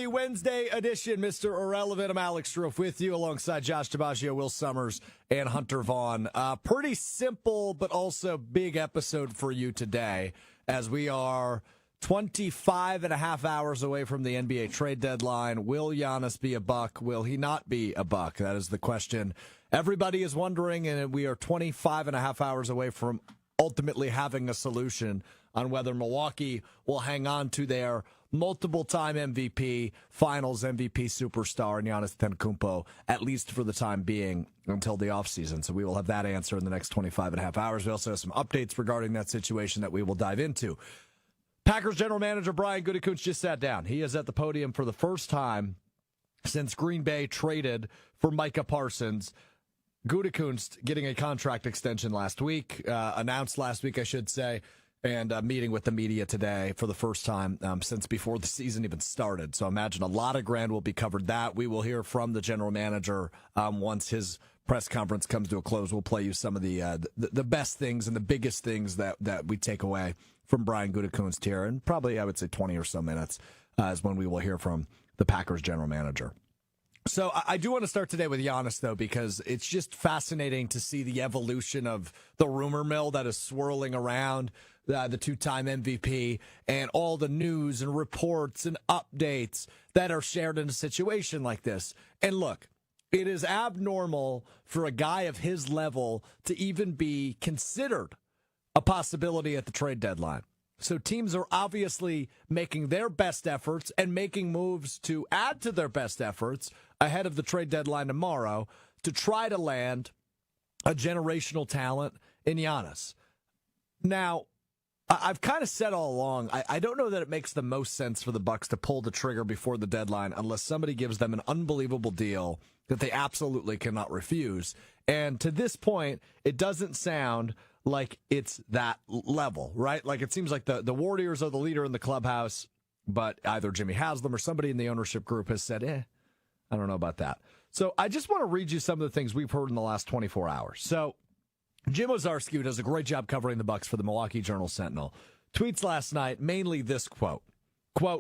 the Wednesday edition, Mr. Irrelevant. I'm Alex Strouf with you alongside Josh DiMaggio, Will Sommers, and Hunter Vaughn. Pretty simple, but also big episode for you today as we are 25 and a half hours away from the NBA trade deadline. Will Giannis be a Buck? Will he not be a Buck? That is the question everybody is wondering, and we are 25 and a half hours away from ultimately having a solution on whether Milwaukee will hang on to their multiple-time MVP, finals MVP superstar, and Giannis Antetokounmpo, at least for the time being, until the offseason. So we will have that answer in the next 25 and a half hours. We also have some updates regarding that situation that we will dive into. Packers general manager Brian Gutekunst just sat down. He is at the podium for the first time since Green Bay traded for Micah Parsons. Gutekunst getting a contract extension last week, announced last week, I should say, and meeting with the media today for the first time since before the season even started. So I imagine a lot of ground will be covered that. We will hear from the general manager once his press conference comes to a close. We'll play you some of the best things and the biggest things that we take away from Brian Gutekunst here. And probably, I would say, 20 or so minutes is when we will hear from the Packers general manager. So I do want to start today with Giannis, though, because it's just fascinating to see the evolution of the rumor mill that is swirling around the two-time MVP and all the news and reports and updates that are shared in a situation like this. And look, it is abnormal for a guy of his level to even be considered a possibility at the trade deadline. So teams are obviously making their best efforts and making moves to add to their best efforts ahead of the trade deadline tomorrow to try to land a generational talent in Giannis. Now, I've kind of said all along, I don't know that it makes the most sense for the Bucks to pull the trigger before the deadline unless somebody gives them an unbelievable deal that they absolutely cannot refuse. And to this point, it doesn't sound like it's that level, right? Like it seems like the Warriors are the leader in the clubhouse, but either Jimmy Haslam or somebody in the ownership group has said, I don't know about that. So I just want to read you some of the things we've heard in the last 24 hours. So Jim Ozarski, who does a great job covering the Bucks for the Milwaukee Journal-Sentinel, tweets last night mainly this quote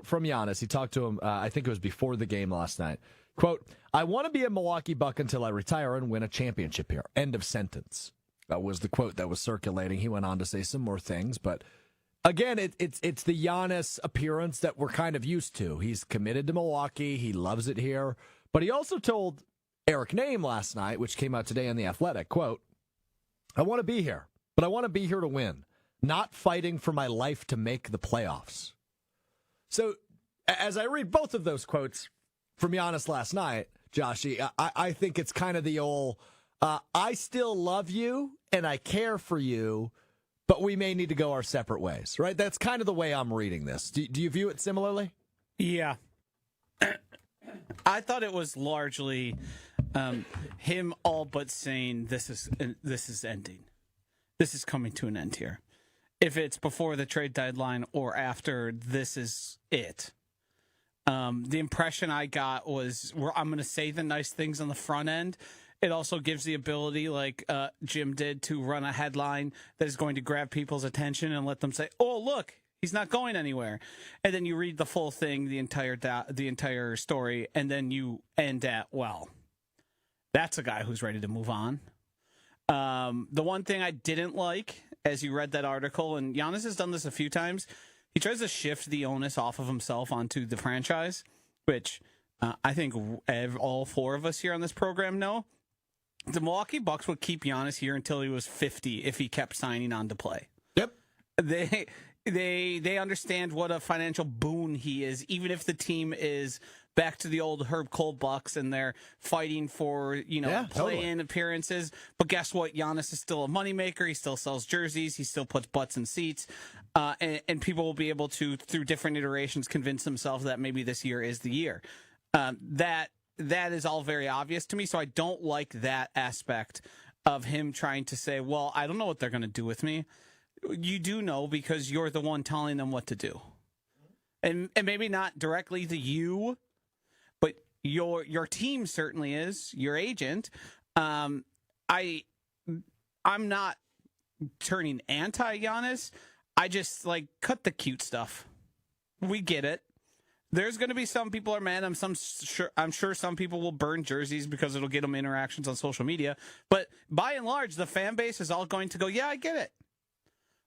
from Giannis. He talked to him, I think it was before the game last night. Quote, "I want to be a Milwaukee Buck until I retire and win a championship here." End of sentence. That was the quote that was circulating. He went on to say some more things, but again, it's the Giannis appearance that we're kind of used to. He's committed to Milwaukee. He loves it here. But he also told Eric Name last night, which came out today on The Athletic, quote, "I want to be here, but I want to be here to win, not fighting for my life to make the playoffs." So as I read both of those quotes from Giannis last night, Joshy, I think it's kind of the old, I still love you and I care for you, but we may need to go our separate ways, right? That's kind of the way I'm reading this. Do you view it similarly? Yeah. I thought it was largely him all but saying this is ending. This is coming to an end here. If it's before the trade deadline or after, this is it. The impression I got was I'm going to say the nice things on the front end. It also gives the ability, like Jim did, to run a headline that is going to grab people's attention and let them say, "Oh, look, he's not going anywhere." And then you read the full thing, the entire story, and then you end at, well, that's a guy who's ready to move on. The one thing I didn't like, as you read that article, and Giannis has done this a few times, he tries to shift the onus off of himself onto the franchise, which I think all four of us here on this program know. The Milwaukee Bucks would keep Giannis here until he was 50 if he kept signing on to play. Yep. They understand what a financial boon he is, even if the team is back to the old Herb Cole Bucks and they're fighting for, play-in appearances. But guess what? Giannis is still a moneymaker. He still sells jerseys. He still puts butts in seats. And people will be able to, through different iterations, convince themselves that maybe this year is the year. That is all very obvious to me. So I don't like that aspect of him trying to say, well, I don't know what they're going to do with me. You do know, because you're the one telling them what to do. And maybe not directly to you, but your team certainly is, your agent. I'm not turning anti-Giannis. I just cut the cute stuff. We get it. There's going to be some people are mad. I'm sure some people will burn jerseys because it'll get them interactions on social media. But by and large, the fan base is all going to go, yeah, I get it.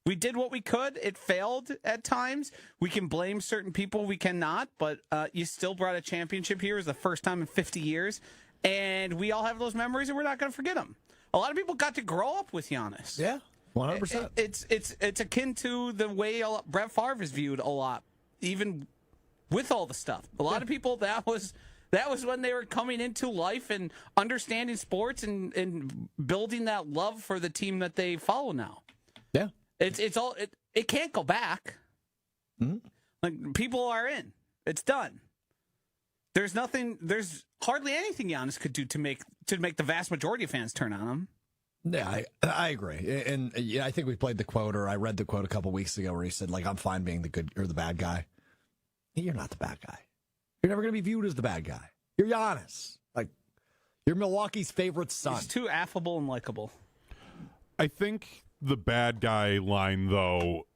We did what we could. It failed at times. We can blame certain people. We cannot. But you still brought a championship here. It was the first time in 50 years. And we all have those memories, and we're not going to forget them. A lot of people got to grow up with Giannis. Yeah, 100%. It's akin to the way Brett Favre is viewed a lot, even with all the stuff. A lot of people, that was when they were coming into life and understanding sports and building that love for the team that they follow now. Yeah. It can't go back. Mm-hmm. Like, people are in. It's done. There's hardly anything Giannis could do to make the vast majority of fans turn on him. Yeah, I agree. And yeah, I think we played the quote, or I read the quote a couple weeks ago where he said, like, I'm fine being the good or the bad guy. You're not the bad guy. You're never going to be viewed as the bad guy. You're Giannis. Like, you're Milwaukee's favorite son. He's too affable and likable. I think the bad guy line, though,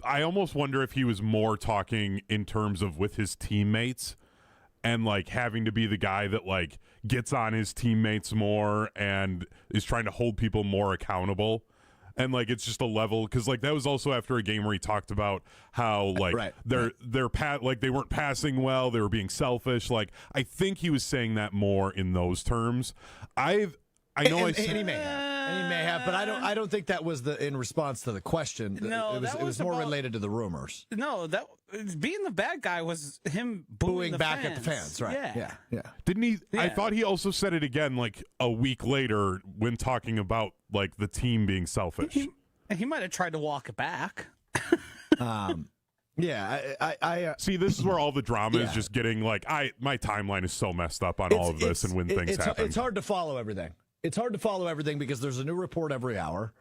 I almost wonder if he was more talking in terms of with his teammates and, like, having to be the guy that, like, gets on his teammates more and is trying to hold people more accountable. And, like, it's just a level, because, like, that was also after a game where he talked about how, like, they weren't passing well, they were being selfish. Like, I think he was saying that more in those terms. And he may have, but I don't think that was in response to the question. No, it was more related to the rumors. No, that being the bad guy was him booing back fans. at the fans, right? Yeah. Didn't he? Yeah. I thought he also said it again, like, a week later when talking about, like, the team being selfish. He might have tried to walk it back. Yeah, I see. This is where all the drama is just getting, like, my timeline is so messed up on all of this, and when things happen, it's hard to follow everything. It's hard to follow everything because there's a new report every hour.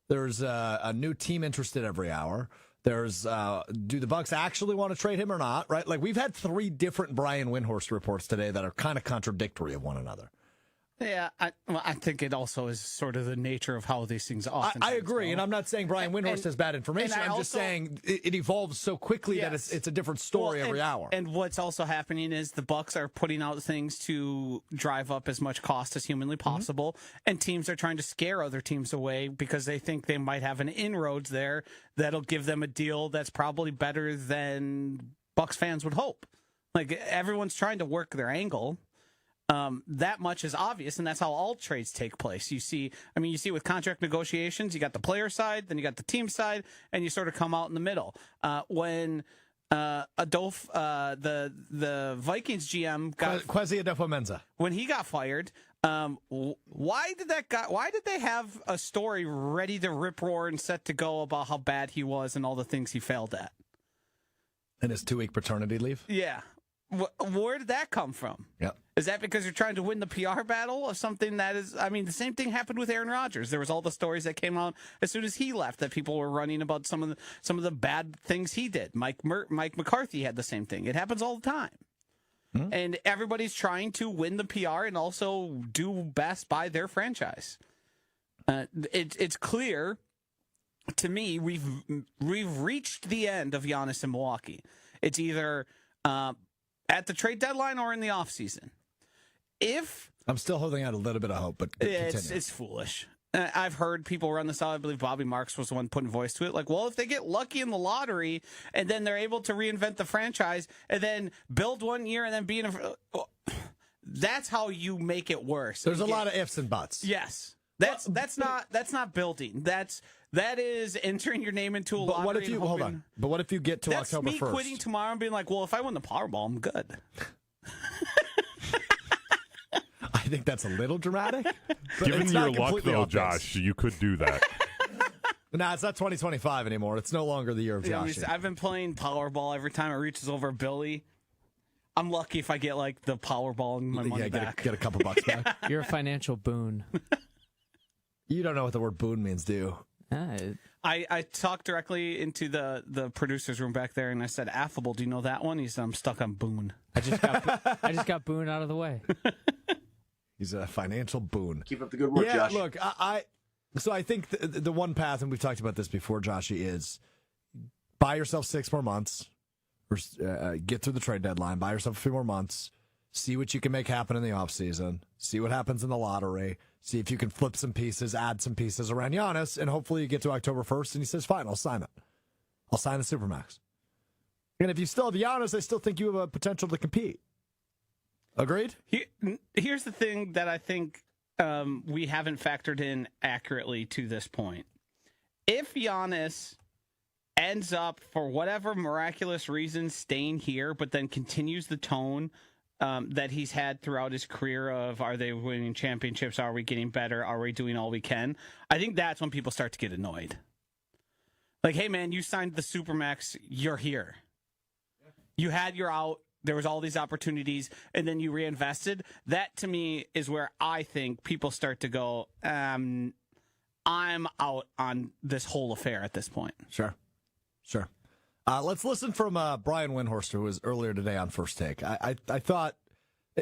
There's a new team interested every hour. There's do the Bucks actually want to trade him or not? Right? Like, we've had 3 different Brian Windhorst reports today that are kind of contradictory of one another. Yeah, I think it also is sort of the nature of how these things often. I agree, go. and I'm not saying Brian Windhorst has bad information. I'm just saying it evolves so quickly that it's a different story every hour. And what's also happening is the Bucks are putting out things to drive up as much cost as humanly possible, and teams are trying to scare other teams away because they think they might have an inroads there that'll give them a deal that's probably better than Bucks fans would hope. Like, everyone's trying to work their angle. That much is obvious, and that's how all trades take place. You see with contract negotiations, you got the player side, then you got the team side, and you sort of come out in the middle. When Adolphe, the Vikings GM, Kwesi Adolfo-Mensa, when he got fired, why did they have a story ready to rip roar and set to go about how bad he was and all the things he failed at? And his 2-week paternity leave? Yeah. Where did that come from? Yep. Is that because you're trying to win the PR battle of something that is? I mean, the same thing happened with Aaron Rodgers. There was all the stories that came out as soon as he left that people were running about some of the bad things he did. Mike McCarthy had the same thing. It happens all the time, and everybody's trying to win the PR and also do best by their franchise. It's clear to me we've reached the end of Giannis in Milwaukee. It's either at the trade deadline or in the offseason. I'm still holding out a little bit of hope, but it's foolish. I've heard people run this out. I believe Bobby Marks was the one putting voice to it. Like, well, if they get lucky in the lottery and then they're able to reinvent the franchise and then build one year and then be that's how you make it worse. There's a lot of ifs and buts. Yes. That's not building. That is entering your name into a lottery. What if you hold on? But what if you get to October 1st? That's me quitting tomorrow and being like, well, if I win the Powerball, I'm good. I think that's a little dramatic. Given your luck, though, Josh, you could do that. No, it's not 2025 anymore. It's no longer the year of Josh. I've been playing Powerball every time it reaches over Billy. I'm lucky if I get, like, the Powerball and my money back. Get a couple bucks back. You're a financial boon. You don't know what the word boon means, do you? I talked directly into the producer's room back there, and I said, affable, do you know that one? He said, I'm stuck on boon. I just got boon out of the way. He's a financial boon. Keep up the good work, Josh. Look, so I think the one path, and we've talked about this before, Joshy, is buy yourself 6 more months, get through the trade deadline, buy yourself a few more months, see what you can make happen in the offseason, see what happens in the lottery, see if you can flip some pieces, add some pieces around Giannis, and hopefully you get to October 1st and he says, fine, I'll sign it. I'll sign the Supermax. And if you still have Giannis, I still think you have a potential to compete. Agreed? Here's the thing that I think we haven't factored in accurately to this point. If Giannis ends up, for whatever miraculous reason, staying here, but then continues the tone that he's had throughout his career of, are they winning championships? Are we getting better? Are we doing all we can? I think that's when people start to get annoyed. Like, hey, man, you signed the Supermax. You're here. You had your out. There was all these opportunities, and then you reinvested. That, to me, is where I think people start to go, I'm out on this whole affair at this point. Sure. Let's listen from Brian Windhorst, who was earlier today on First Take. I thought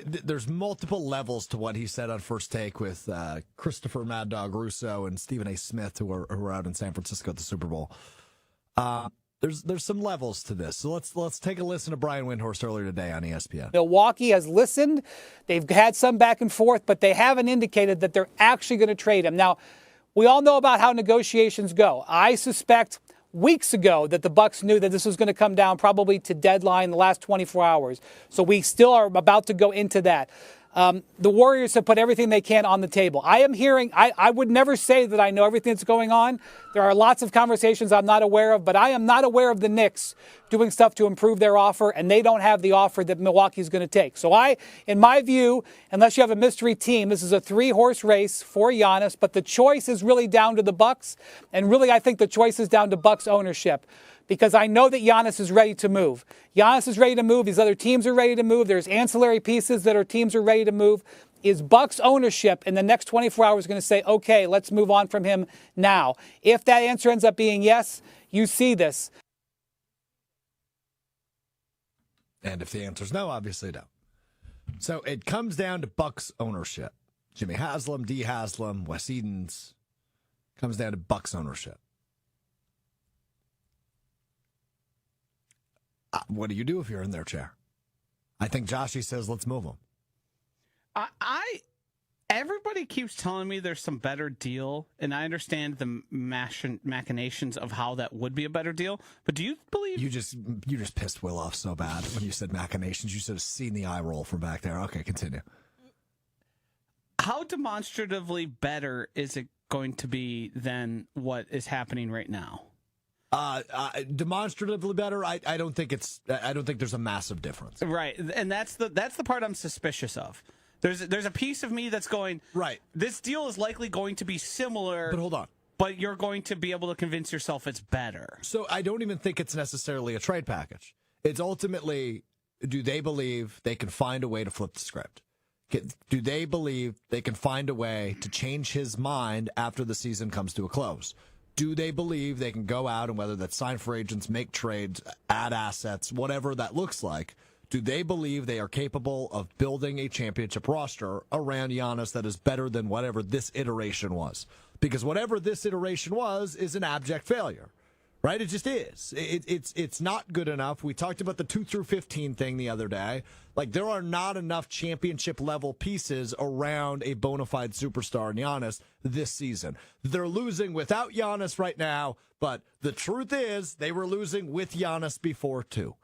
there's multiple levels to what he said on First Take with Christopher Mad Dog Russo and Stephen A. Smith, who were out in San Francisco at the Super Bowl. There's some levels to this. So let's take a listen to Brian Windhorst earlier today on ESPN. Milwaukee has listened. They've had some back and forth, but they haven't indicated that they're actually going to trade him. Now, we all know about how negotiations go. I suspect weeks ago that the Bucks knew that this was going to come down probably to deadline in the last 24 hours. So we still are about to go into that. The Warriors have put everything they can on the table. I am hearing, I would never say that I know everything that's going on. There are lots of conversations I'm not aware of, but I am not aware of the Knicks doing stuff to improve their offer, and they don't have the offer that Milwaukee is going to take. So in my view, unless you have a mystery team, this is a 3-horse race for Giannis, but the choice is really down to the Bucks, and really I think the choice is down to Bucks ownership. Because I know that Giannis is ready to move. Giannis is ready to move. These other teams are ready to move. There's ancillary pieces that our teams are ready to move. Is Bucks ownership in the next 24 hours going to say, okay, let's move on from him now? If that answer ends up being yes, you see this. And if the answer is no, obviously no. So it comes down to Bucks ownership. Jimmy Haslam, D. Haslam, Wes Edens. Comes down to Bucks ownership. What do you do if you're in their chair? I think Joshy says, let's move them. Everybody keeps telling me there's some better deal, and I understand the machinations of how that would be a better deal. But do you believe you just pissed Will off so bad when you said machinations? You should have seen the eye roll from back there. Okay, continue. How demonstratively better is it going to be than what is happening right now? Demonstratively better. I don't think there's a massive difference. Right, and that's the part I'm suspicious of. There's a piece of me that's going, right, this deal is likely going to be similar. But hold on. But you're going to be able to convince yourself it's better. So I don't even think it's necessarily a trade package. It's ultimately, do they believe they can find a way to flip the script? Do they believe they can find a way to change his mind after the season comes to a close? Do they believe they can go out and, whether that's sign free agents, make trades, add assets, whatever that looks like, do they believe they are capable of building a championship roster around Giannis that is better than whatever this iteration was? Because whatever this iteration was is an abject failure, right? It just is. It's not good enough. We talked about the 2 through 15 thing the other day. Like, there are not enough championship level pieces around a bona fide superstar in Giannis this season. They're losing without Giannis right now, but the truth is they were losing with Giannis before too.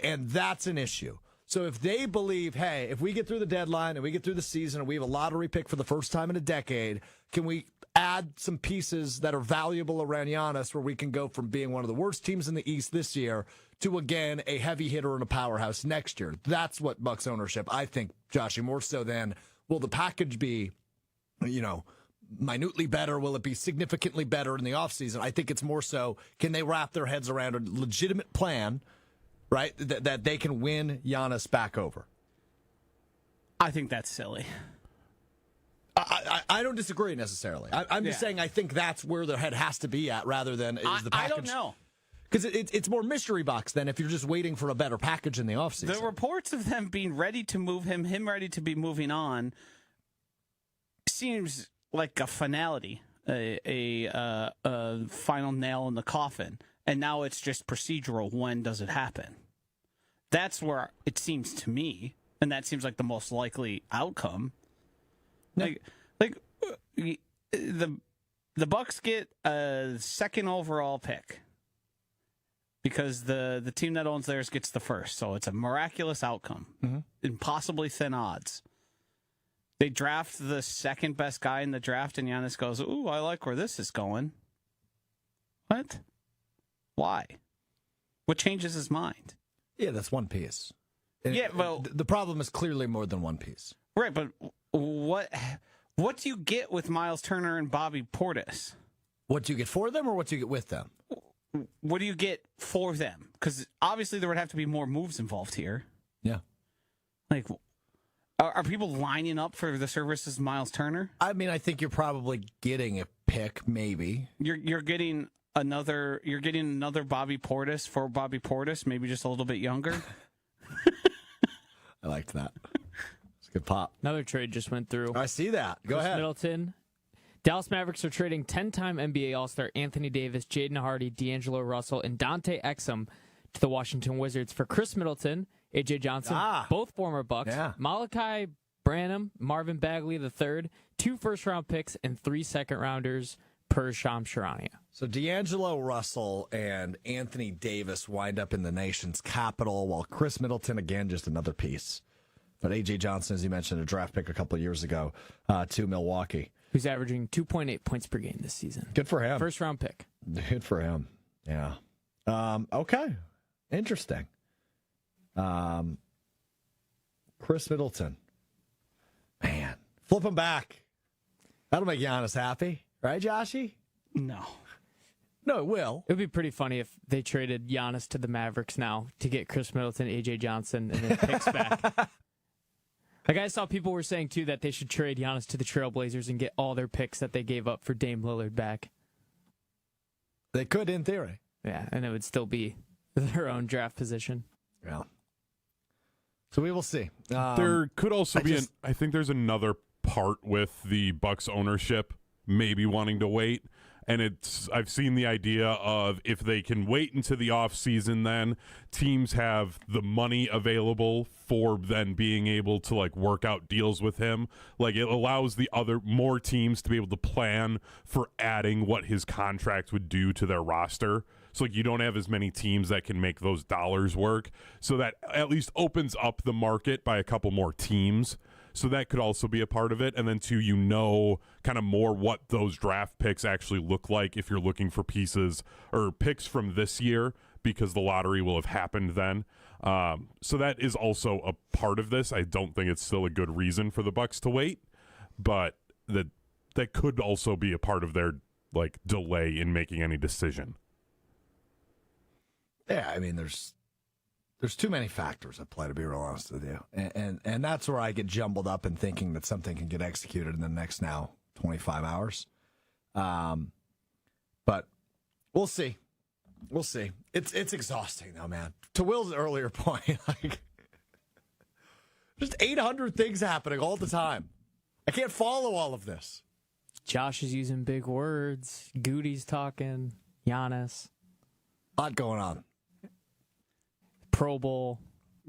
And that's an issue. So if they believe, hey, if we get through the deadline and we get through the season and we have a lottery pick for the first time in a decade, can we add some pieces that are valuable around Giannis where we can go from being one of the worst teams in the East this year to, again, a heavy hitter and a powerhouse next year? That's what Bucks ownership, I think, Joshy, more so than, will the package be, minutely better? Will it be significantly better in the offseason? I think it's more so, can they wrap their heads around a legitimate plan, right, that they can win Giannis back over? I think that's silly. I don't disagree necessarily. I'm just saying I think that's where their head has to be at, rather than is the package. I don't know. Because it's more mystery box than if you're just waiting for a better package in the offseason. The reports of them being ready to move him ready to be moving on, seems like a finality, a final nail in the coffin. And now it's just procedural. When does it happen? That's where it seems to me, and that seems like the most likely outcome. Yeah. The Bucks get a second overall pick because the team that owns theirs gets the first. So it's a miraculous outcome, impossibly thin odds. They draft the second best guy in the draft, and Giannis goes, "Ooh, I like where this is going." What? Why? What changes his mind? Yeah, that's one piece. Yeah, well, the problem is clearly more than one piece. Right, but what do you get with Miles Turner and Bobby Portis? What do you get for them, or what do you get with them? What do you get for them? Because obviously there would have to be more moves involved here. Yeah. Like, are people lining up for the services of Miles Turner? I mean, I think you're probably getting a pick, maybe. You're getting another Bobby Portis for Bobby Portis, maybe just a little bit younger. I liked that. It's a good pop. Another trade just went through. I see that. Go Chris ahead. Middleton. Dallas Mavericks are trading 10-time NBA All-Star Anthony Davis, Jaden Hardy, D'Angelo Russell, and Dante Exum to the Washington Wizards for Chris Middleton, A.J. Johnson, both former Bucks, Malachi Branham, Marvin Bagley III, 2 first-round picks, and 3 second-rounders per Shams Charania. So D'Angelo Russell and Anthony Davis wind up in the nation's capital, while Chris Middleton, again, just another piece. But A.J. Johnson, as you mentioned, a draft pick a couple of years ago to Milwaukee. Who's averaging 2.8 points per game this season. Good for him. First-round pick. Good for him. Yeah. Okay. Interesting. Chris Middleton. Man. Flip him back. That'll make Giannis happy. Right, Joshy? No. No, it will. It would be pretty funny if they traded Giannis to the Mavericks now to get Chris Middleton, A.J. Johnson, and then picks back. Like I saw people were saying, too, that they should trade Giannis to the Trailblazers and get all their picks that they gave up for Dame Lillard back. They could, in theory. Yeah, and it would still be their own draft position. Yeah. So we will see. There could also I think there's another part with the Bucks ownership maybe wanting to wait. And I've seen the idea of if they can wait into the offseason, then teams have the money available for then being able to like work out deals with him. Like it allows the more teams to be able to plan for adding what his contract would do to their roster. So like you don't have as many teams that can make those dollars work. So that at least opens up the market by a couple more teams. So that could also be a part of it. And then, too, kind of more what those draft picks actually look like if you're looking for pieces or picks from this year because the lottery will have happened then. So that is also a part of this. I don't think it's still a good reason for the Bucks to wait, but that could also be a part of their like delay in making any decision. Yeah, I mean, there's too many factors at play, to be real honest with you. And that's where I get jumbled up in thinking that something can get executed in the next 25 hours. But we'll see. We'll see. It's exhausting, though, man. To Will's earlier point, like, just 800 things happening all the time. I can't follow all of this. Josh is using big words. Goody's talking. Giannis. A lot going on. Pro Bowl.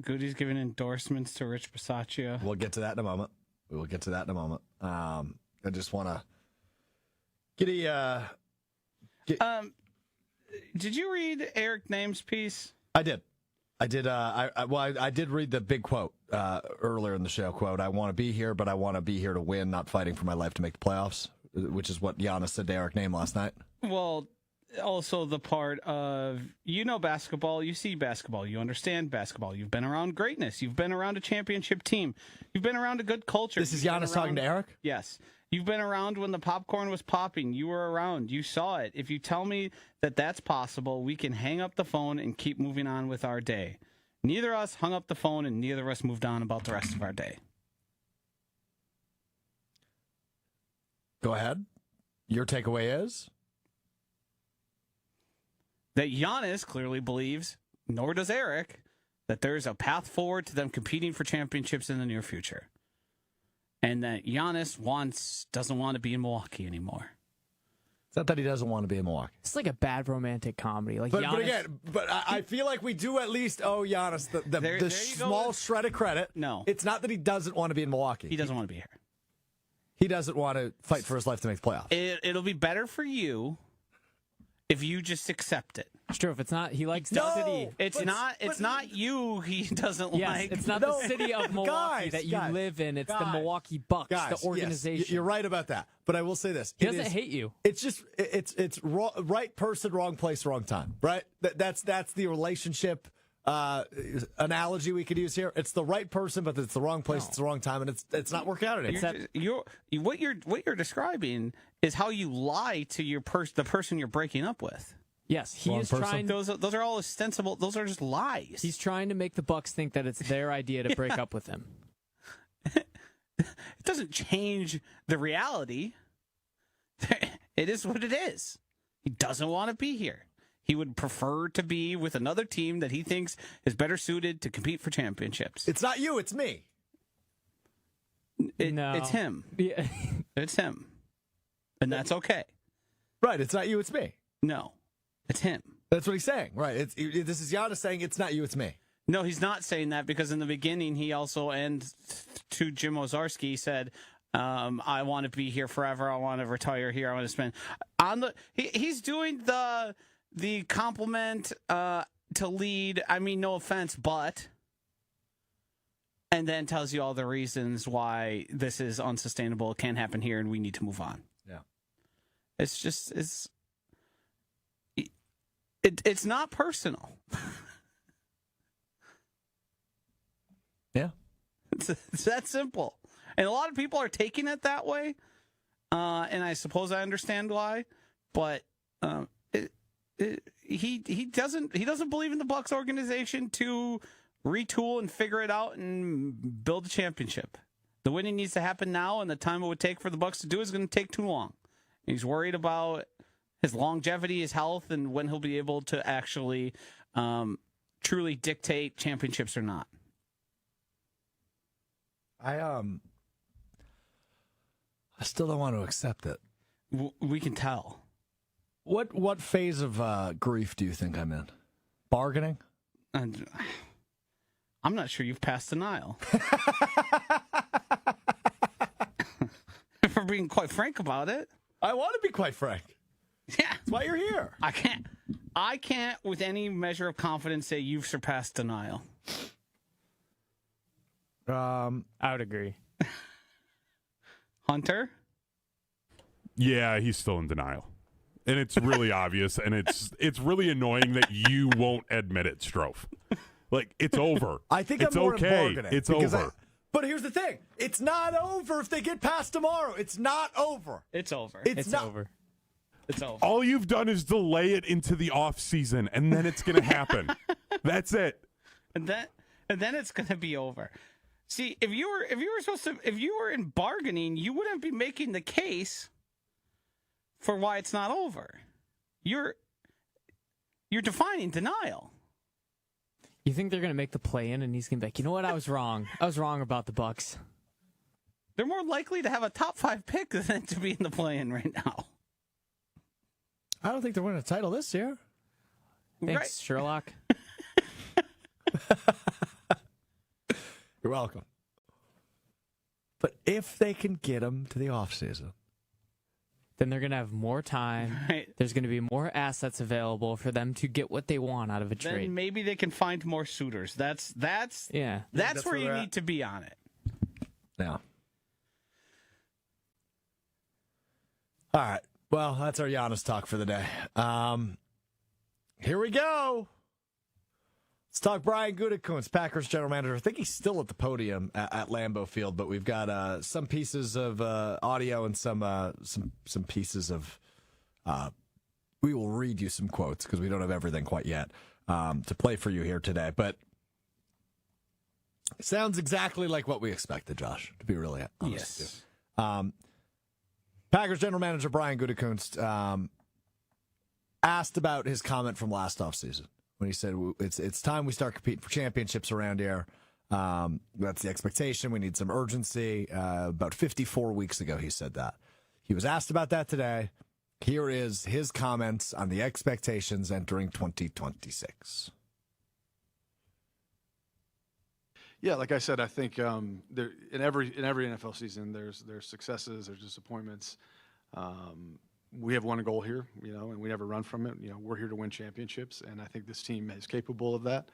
Goody's giving endorsements to Rich Bisaccia. We'll get to that in a moment. We will get to that in a moment. I just want to get a... Did you read Eric Name's piece? I did. I did read the big quote earlier in the show. Quote, I want to be here, but I want to be here to win, not fighting for my life to make the playoffs, which is what Giannis said to Eric Name last night. Well, also the part of, basketball, you see basketball, you understand basketball, you've been around greatness, you've been around a championship team, you've been around a good culture. This is Giannis talking to Eric? Yes. You've been around when the popcorn was popping. You were around. You saw it. If you tell me that that's possible, we can hang up the phone and keep moving on with our day. Neither of us hung up the phone and neither of us moved on about the rest of our day. Go ahead. Your takeaway is? That Giannis clearly believes, nor does Eric, that there's a path forward to them competing for championships in the near future. And that Giannis doesn't want to be in Milwaukee anymore. not that he doesn't want to be in Milwaukee. It's like a bad romantic comedy. Like But Giannis, again, I feel like we do at least owe Giannis the small shred of credit. No. It's not that he doesn't want to be in Milwaukee. He doesn't want to be here. He doesn't want to fight for his life to make the playoffs. It'll be better for you if you just accept it. Strouf, it's not. He likes the No! city. It's not you he doesn't Yes, like. it's not the city of Milwaukee that you guys, live in. It's the guys, Milwaukee Bucks, Guys, the organization. yes, you're right about that. But I will say this: He doesn't hate you. It's just it's right person, wrong place, wrong time. Right? That's the relationship analogy we could use here. It's the right person, but it's the wrong place, it's the wrong time, and it's not working out anymore. What you're describing is how you lie to the person you're breaking up with. Yes, he Wrong is person. trying. Those are all ostensible. Those are just lies. He's trying to make the Bucks think that it's their idea to break up with him. It doesn't change the reality. It is what it is. He doesn't want to be here. He would prefer to be with another team that he thinks is better suited to compete for championships. It's not you, it's me. No. It's him. Yeah. It's him. And that's okay. Right? It's not you, it's me. No, it's him. That's what he's saying. Right? This is Giannis saying it's not you, it's me. No, he's not saying that because in the beginning he also, and to Jim Ozarski, said, I want to be here forever. I want to retire here. I want to spend on the. He's doing the compliment to lead. I mean, no offense, but. And then tells you all the reasons why this is unsustainable. It can't happen here, and we need to move on. Yeah. It's not personal. Yeah. It's that simple. And a lot of people are taking it that way. And I suppose I understand why, but he doesn't believe in the Bucks organization to retool and figure it out and build a championship. The winning needs to happen now, and the time it would take for the Bucks to do is going to take too long. He's worried about his longevity, his health, and when he'll be able to actually truly dictate championships or not. I still don't want to accept it. We can tell. What phase of grief do you think I'm in? Bargaining? And I'm not sure you've passed denial. If we're being quite frank about it. I want to be quite frank. Yeah. That's why you're here. I can't with any measure of confidence say you've surpassed denial. I would agree. Hunter? Yeah, he's still in denial. And it's really obvious, and it's really annoying that you won't admit it, Strouf. Like, it's over. I think it's I'm more okay. in bargaining. It's over. But here's the thing. It's not over if they get past tomorrow. It's not over. It's over. It's not over. It's over. All you've done is delay it into the off season, and then it's going to happen. That's it. And then it's going to be over. See, if you were in bargaining, you wouldn't be making the case for why it's not over. You're defining denial. You think they're going to make the play in, and he's going to be like, you know what? I was wrong. I was wrong about the Bucks. They're more likely to have a top 5 pick than to be in the play-in right now. I don't think they're winning a title this year. Thanks, Right. Sherlock. You're welcome. But if they can get them to the offseason. Then they're going to have more time. Right. There's going to be more assets available for them to get what they want out of a Then trade. maybe they can find more suitors. That's Yeah. That's where you they're need at. to be on it. Yeah. All right. Well, that's our Giannis talk for the day. Here we go. Let's talk Brian Gutekunst, Packers general manager. I think he's still at the podium at Lambeau Field, but we've got some pieces of audio and some pieces of. We will read you some quotes because we don't have everything quite yet to play for you here today. But it sounds exactly like what we expected, Josh. To be really honest with you. Packers general manager Brian Gutekunst asked about his comment from last offseason when he said it's time we start competing for championships around here. That's the expectation. We need some urgency. About 54 weeks ago, he said that. He was asked about that today, Here is his comments on the expectations entering 2026. Yeah, like I said, I think there in every NFL season, there's successes, there's disappointments. We have one goal here, and we never run from it. We're here to win championships, and I think this team is capable of that.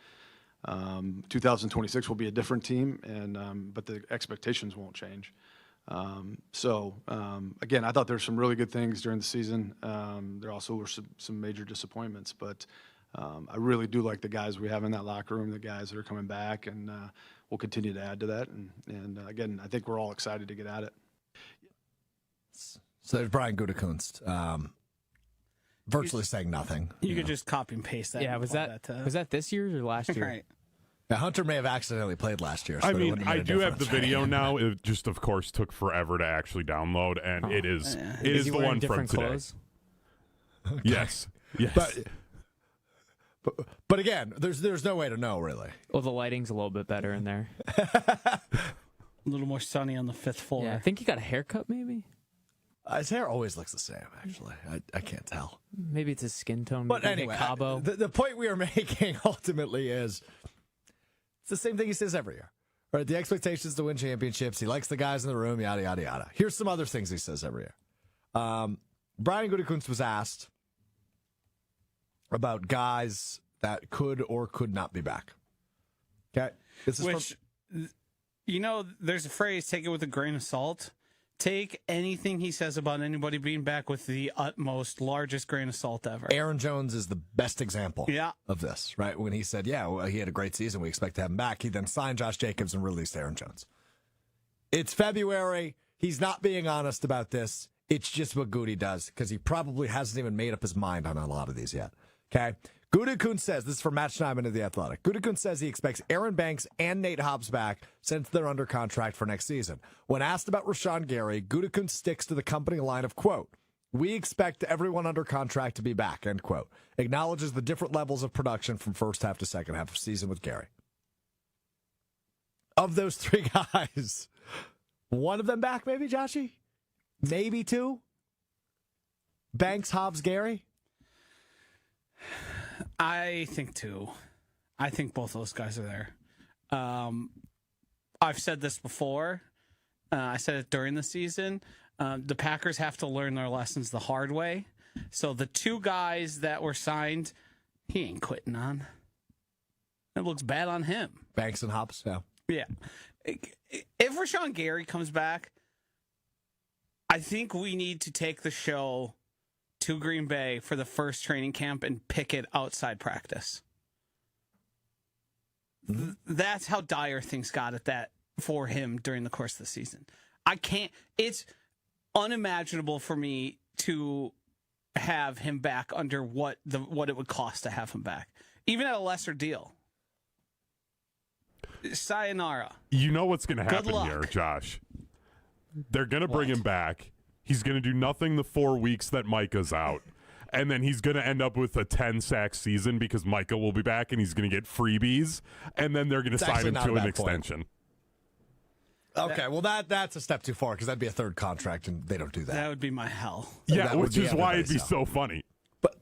2026 will be a different team, but the expectations won't change. Again, I thought there were some really good things during the season. There also were some major disappointments, but I really do like the guys we have in that locker room, the guys that are coming back, and we'll continue to add to that. And again, I think we're all excited to get at it. So there's Brian Gutekunst, virtually saying nothing. You could just copy and paste that. Yeah, was that this year or last year? Right. Yeah, Hunter may have accidentally played last year. So I mean, I do have the video now. It just, of course, took forever to actually download, and it is the one from today. Clothes? Okay. Yes. But again, there's no way to know, really. Well, the lighting's a little bit better in there. A little more sunny on the 5th floor. Yeah, I think he got a haircut, maybe. His hair always looks the same, actually. I can't tell. Maybe it's his skin tone. But maybe anyway, Cabo. the point we are making ultimately is it's the same thing he says every year. Right? The expectations to win championships. He likes the guys in the room, yada, yada, yada. Here's some other things he says every year. Brian Gutekunst was asked about guys that could or could not be back. Okay? This is there's a phrase, take it with a grain of salt. Take anything he says about anybody being back with the utmost, largest grain of salt ever. Aaron Jones is the best example of this, right? When he said, he had a great season, we expect to have him back. He then signed Josh Jacobs and released Aaron Jones. It's February. He's not being honest about this. It's just what Goody does because he probably hasn't even made up his mind on a lot of these yet. Okay? Gutekunst says, this is from Matt Schneidman of The Athletic, Gutekunst says he expects Aaron Banks and Nate Hobbs back since they're under contract for next season. When asked about Rashawn Gary, Gutekunst sticks to the company line of, quote, we expect everyone under contract to be back, end quote. Acknowledges the different levels of production from first half to second half of season with Gary. Of those three guys, one of them back maybe, Joshy? Maybe two? Banks, Hobbs, Gary? I think two. I think both those guys are there. I've said this before. I said it during the season. The Packers have to learn their lessons the hard way. So the two guys that were signed, he ain't quitting on. It looks bad on him. Banks and Hobbs, yeah. Yeah. If Rashawn Gary comes back, I think we need to take the show to Green Bay for the first training camp and pick it outside practice. That's how dire things got at that for him during the course of the season. It's unimaginable for me to have him back under what it would cost to have him back, even at a lesser deal. Sayonara. You know what's going to happen here, Josh? They're going to bring him back. He's going to do nothing the 4 weeks that Micah's out. And then he's going to end up with a 10-sack season because Micah will be back and he's going to get freebies. And then they're going to sign him to an extension. Okay, well, that's a step too far because that'd be a third contract, and they don't do that. That would be my hell. Yeah, which is why it'd be so funny. But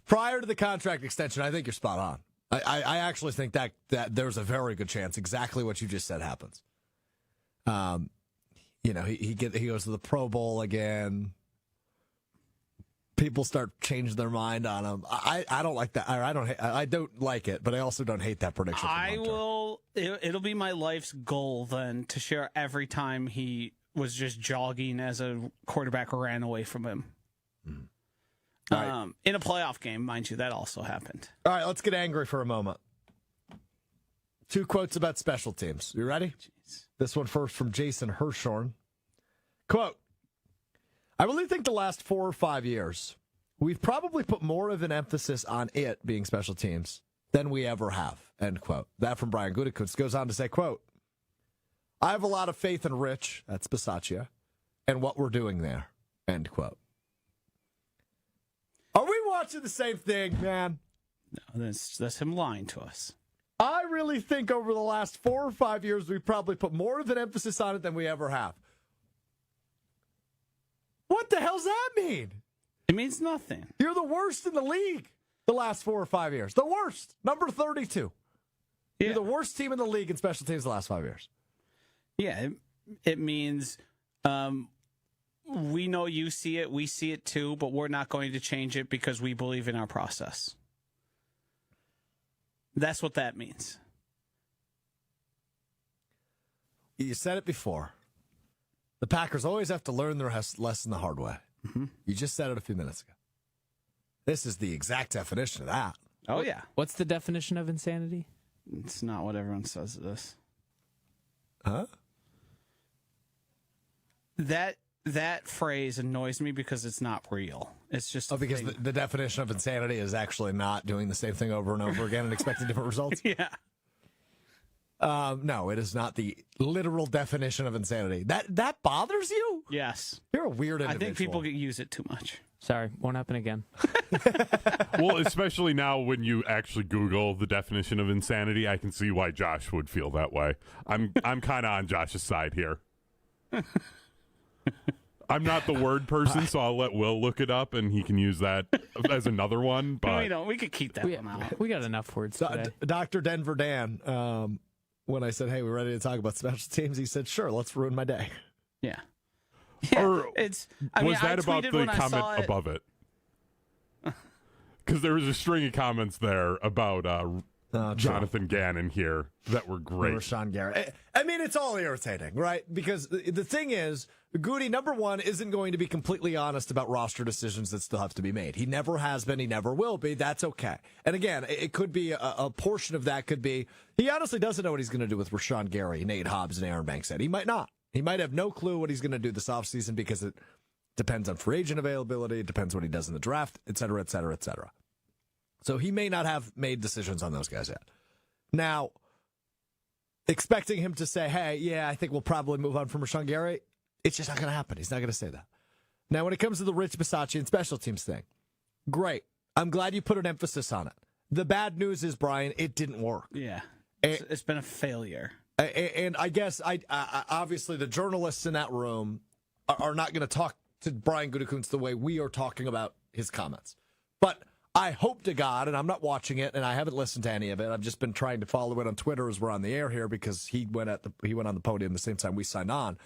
prior to the contract extension, I think you're spot on. I actually think that there's a very good chance exactly what you just said happens. He goes to the Pro Bowl again. People start changing their mind on him. I don't like that. I don't like it, but I also don't hate that prediction. It'll be my life's goal then to share every time he was just jogging as a quarterback ran away from him. Right. In a playoff game, mind you, that also happened. All right, let's get angry for a moment. 2 quotes about special teams. You ready? Jeez. This one first from Jason Hirschhorn. Quote, I really think the last 4 or 5 years, we've probably put more of an emphasis on it being special teams than we ever have, end quote. That from Brian Gutekunst goes on to say, quote, I have a lot of faith in Rich, that's Bisaccia, and what we're doing there, end quote. Are we watching the same thing, man? No, that's him lying to us. I really think over the last 4 or 5 years, we've probably put more of an emphasis on it than we ever have. What the hell's that mean? It means nothing. You're the worst in the league the last 4 or 5 years. The worst. Number 32. Yeah. You're the worst team in the league in special teams the last 5 years. Yeah, it means we know you see it, we see it too, but we're not going to change it because we believe in our process. That's what that means. You said it before. The Packers always have to learn their lesson the hard way. Mm-hmm. You just said it a few minutes ago. This is the exact definition of that. Oh, yeah. What's the definition of insanity? It's not what everyone says it is. Huh? That phrase annoys me because it's not real. It's just because the definition of insanity is actually not doing the same thing over and over again and expecting different results? Yeah. No, it is not the literal definition of insanity. That bothers you? Yes. You're a weird individual. I think people use it too much. Sorry, won't happen again. Well, especially now when you actually Google the definition of insanity, I can see why Josh would feel that way. I'm kind of on Josh's side here. I'm not the word person, so I'll let Will look it up, and he can use that as another one. But we could keep that one out. We got enough words today. Dr. Denver Dan, when I said, hey, we're ready to talk about special teams, he said, sure, let's ruin my day. Yeah. Or was that about the comment above it? Because there was a string of comments there about Jonathan Gannon here that were great. Rashawn Gary. I mean, it's all irritating, right? Because the thing is, Goody, number one, isn't going to be completely honest about roster decisions that still have to be made. He never has been. He never will be. That's okay. And again, it could be a portion of that could be he honestly doesn't know what he's going to do with Rashawn Gary, Nate Hobbs, and Aaron Bankstead. He might not. He might have no clue what he's going to do this offseason because it depends on free agent availability. It depends what he does in the draft, et cetera, et cetera, et cetera. So he may not have made decisions on those guys yet. Now, expecting him to say, hey, yeah, I think we'll probably move on from Rashawn Gary, it's just not going to happen. He's not going to say that. Now, when it comes to the Rich Bisaccia and special teams thing, great. I'm glad you put an emphasis on it. The bad news is, Brian, it didn't work. Yeah. It's been a failure. And I guess I obviously the journalists in that room are not going to talk to Brian Gutekunst the way we are talking about his comments. But I hope to God, and I'm not watching it, and I haven't listened to any of it. I've just been trying to follow it on Twitter as we're on the air here because he went on the podium the same time we signed on.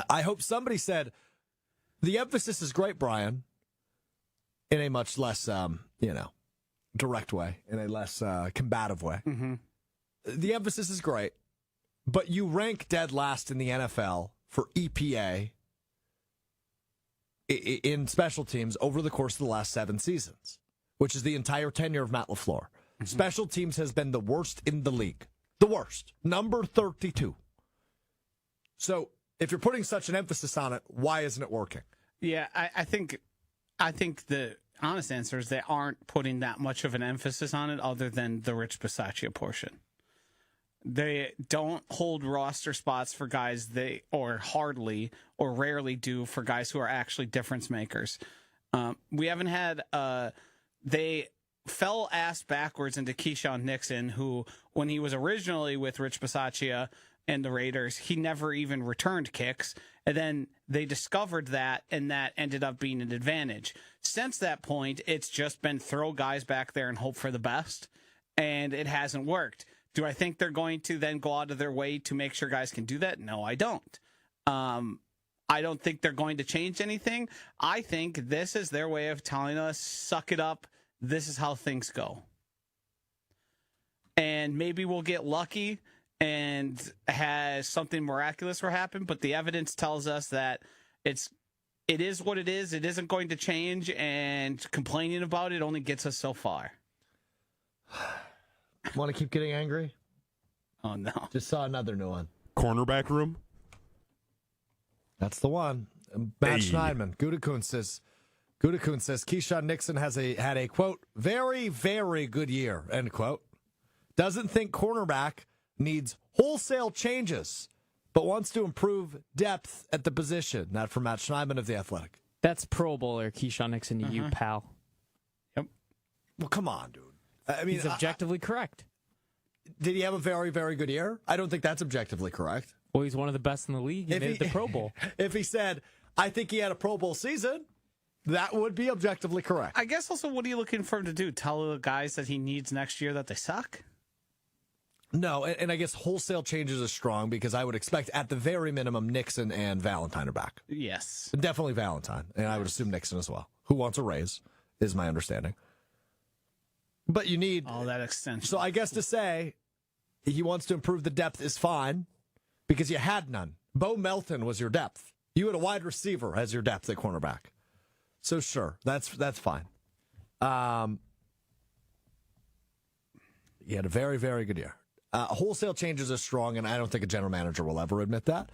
I hope somebody said the emphasis is great, Brian, in a much less direct way, in a less combative way. Mm-hmm. The emphasis is great, but you rank dead last in the NFL for EPA in special teams over the course of the last 7 seasons, which is the entire tenure of Matt LaFleur. Mm-hmm. Special teams has been the worst in the league. The worst. Number 32. So if you're putting such an emphasis on it, why isn't it working? Yeah, I think the honest answer is they aren't putting that much of an emphasis on it other than the Rich Bisaccia portion. They don't hold roster spots for guys hardly or rarely do for guys who are actually difference makers. We haven't had they fell ass backwards into Keyshawn Nixon, who when he was originally with Rich Bisaccia and the Raiders, he never even returned kicks. And then they discovered that, and that ended up being an advantage. Since that point, it's just been throw guys back there and hope for the best, and it hasn't worked. Do I think they're going to then go out of their way to make sure guys can do that? No, I don't. I don't think they're going to change anything. I think this is their way of telling us, suck it up. This is how things go. And maybe we'll get lucky and has something miraculous will happen, but the evidence tells us that it is what it is. It isn't going to change, and complaining about it only gets us so far. Want to keep getting angry? Oh, no. Just saw another new one. Cornerback room? That's the one. Matt Schneidman. Gutekunst says Keyshawn Nixon had a, quote, very, very good year, end quote. Doesn't think cornerback needs wholesale changes, but wants to improve depth at the position. Not from Matt Schneidman of The Athletic. That's Pro Bowler Keyshawn Nixon to you, pal. Yep. Well, come on, dude. I mean, he's objectively correct. Did he have a very, very good year? I don't think that's objectively correct. Well, he's one of the best in the league. He made the Pro Bowl. If he said, I think he had a Pro Bowl season, That would be objectively correct. I guess also, what are you looking for him to do? Tell the guys that he needs next year that they suck? No, and I guess wholesale changes are strong because I would expect at the very minimum Nixon and Valentine are back. Yes. Definitely Valentine, and I would assume Nixon as well, who wants a raise, is my understanding. But you need all that extension. So I guess to say he wants to improve the depth is fine because you had none. Bo Melton was your depth. You had a wide receiver as your depth at cornerback. So sure, that's fine. He had a very, very good year. Wholesale changes are strong, and I don't think a general manager will ever admit that.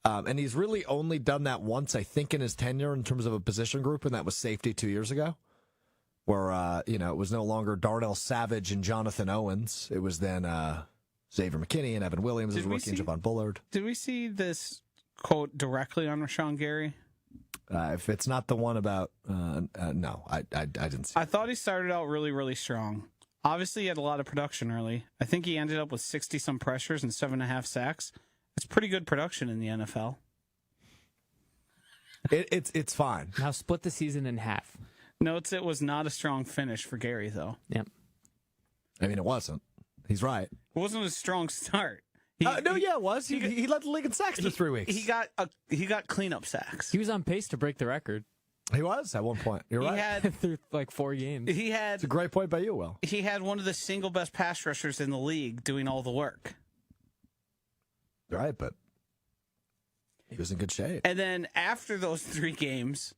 And he's really only done that once, I think, in his tenure in terms of a position group, and that was safety 2 years ago, where it was no longer Darnell Savage and Jonathan Owens. It was then Xavier McKinney and Evan Williams as a rookie and Javon Bullard. Did we see this quote directly on Rashawn Gary? If it's not the one about, no, I didn't see it. I thought he started out really, really strong. Obviously, he had a lot of production early. I think he ended up with 60-some pressures and 7.5 sacks. It's pretty good production in the NFL. It's fine. Now split the season in half. Notes it was not a strong finish for Gary, though. Yep. I mean, it wasn't. He's right. It wasn't a strong start. It was. He led the league in sacks for 3 weeks. He got cleanup sacks. He was on pace to break the record. He was at one point. You're right. Through like 4 games. It's a great point by you, Will. He had one of the single best pass rushers in the league doing all the work. Right, but he was in good shape. And then after those 3 games,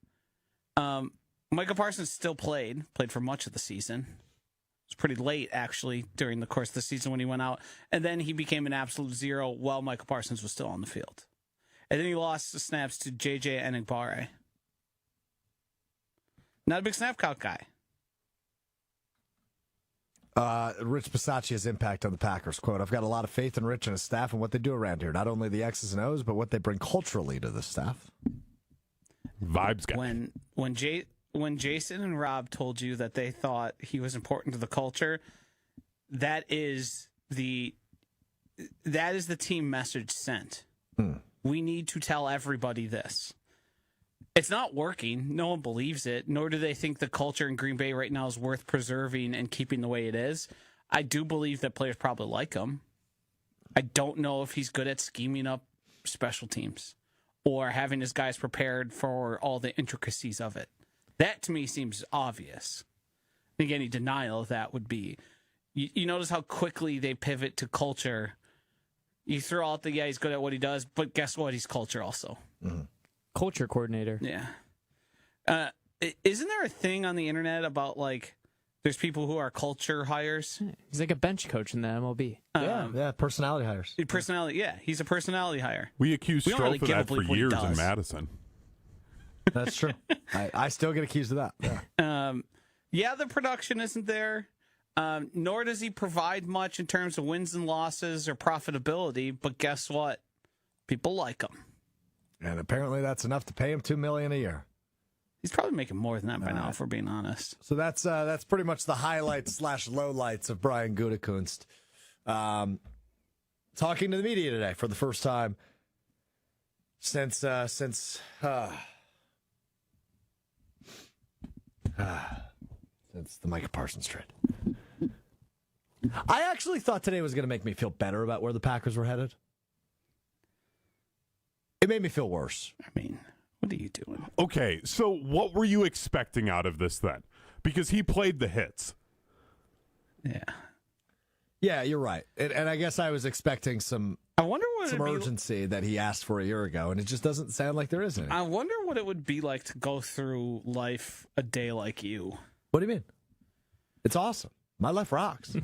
Micah Parsons still played for much of the season. It was pretty late, actually, during the course of the season when he went out. And then he became an absolute zero while Micah Parsons was still on the field. And then he lost the snaps to J.J. Enigbare. Not a big snap count guy. Rich Bisaccia's impact on the Packers. Quote, I've got a lot of faith in Rich and his staff and what they do around here. Not only the X's and O's, but what they bring culturally to the staff. Vibes guy. When Jason and Rob told you that they thought he was important to the culture, that is the team message sent. We need to tell everybody this. It's not working. No one believes it, nor do they think the culture in Green Bay right now is worth preserving and keeping the way it is. I do believe that players probably like him. I don't know if he's good at scheming up special teams or having his guys prepared for all the intricacies of it. That, to me, seems obvious. I think any denial of that would be... You notice how quickly they pivot to culture. You throw out he's good at what he does, but guess what? He's culture also. Mm-hmm. Culture coordinator. Yeah. Isn't there a thing on the internet about, there's people who are culture hires? He's like a bench coach in the MLB. Yeah, personality hires. He's a personality hire. We accused We don't Strouf really of give that a for bleep what he years in does. Madison. That's true. I still get accused of that. Yeah. The production isn't there, nor does he provide much in terms of wins and losses or profitability, but guess what? People like him. And apparently that's enough to pay him $2 million a year. He's probably making more than that by now, if we're being honest. So that's pretty much the highlights / lowlights of Brian Gutekunst. Talking to the media today for the first time since the Micah Parsons trade. I actually thought today was going to make me feel better about where the Packers were headed. It made me feel worse. I mean, what are you doing? Okay, so what were you expecting out of this then? Because he played the hits. Yeah. Yeah, you're right. And I guess I was expecting some I wonder what some urgency that he asked for a year ago, and it just doesn't sound like there is any. I wonder what it would be like to go through life a day like you. What do you mean? It's awesome. My life rocks.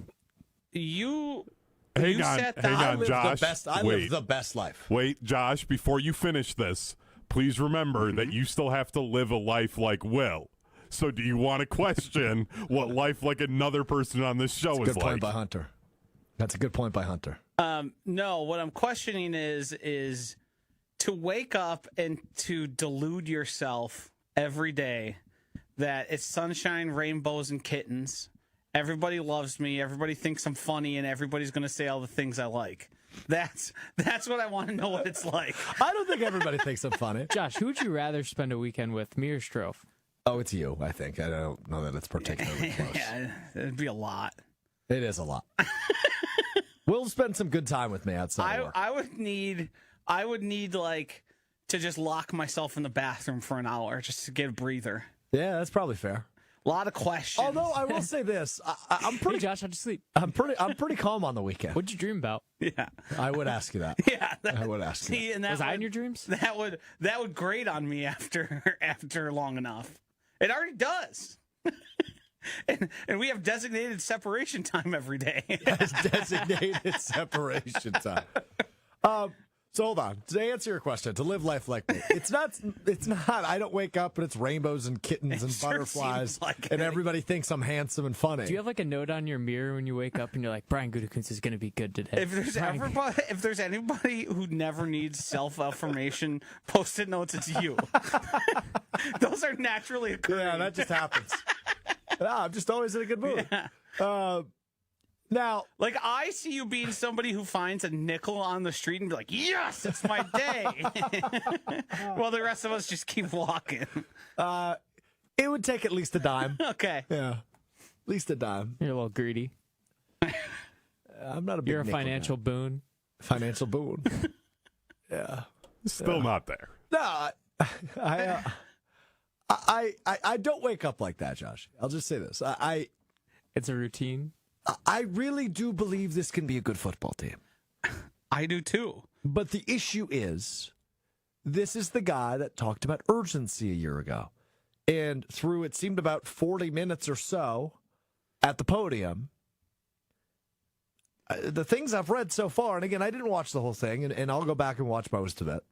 Hang on, Josh. I live the best life. Wait, Josh, before you finish this, please remember that you still have to live a life like Will. So do you want to question what life like another person on this show is Good point like? by Hunter. That's a good point by Hunter. No, what I'm questioning is to wake up and to delude yourself every day that it's sunshine, rainbows, and kittens. Everybody loves me. Everybody thinks I'm funny, and everybody's going to say all the things I like. That's what I want to know what it's like. I don't think everybody thinks I'm funny. Josh, who would you rather spend a weekend with, me or Strouf? Oh, it's you, I think. I don't know that it's particularly close. Yeah, it'd be a lot. It is a lot. We'll spend some good time with me outside. I would need like to just lock myself in the bathroom for an hour just to get a breather. Yeah, that's probably fair. A lot of questions. Although I will say this, I'm pretty. Hey, Josh, how'd you sleep? I'm pretty calm on the weekend. What'd you dream about? Yeah, I would ask you that. yeah. I would ask you. See, and that Was I in your dreams? That would grate on me after long enough. It already does. And we have designated separation time every day. It's designated separation time. So hold on. To answer your question, to live life like me, it's not. I don't wake up and it's rainbows and kittens and sure butterflies, seems like and it. everybody thinks I'm handsome and funny. Do you have like a note on your mirror when you wake up and you're like, Brian Gutekunst is going to be good today? If there's anybody who never needs self-affirmation Post-it notes, it's you. Those are naturally occurring. Yeah, that just happens. I'm just always in a good mood. Yeah. Now, Like, I see you being somebody who finds a nickel on the street and be like, yes, it's my day. While the rest of us just keep walking. it would take at least a dime. Okay. Yeah, at least a dime. You're a little greedy. I'm not a big You're a nickel financial guy. boon. Financial boon. Yeah. Still not there. No, I don't wake up like that, Josh. I'll just say this. It's a routine. I really do believe this can be a good football team. I do too. But the issue is, this is the guy that talked about urgency a year ago. And through, it seemed, about 40 minutes or so at the podium, the things I've read so far, and again, I didn't watch the whole thing, and I'll go back and watch most of it.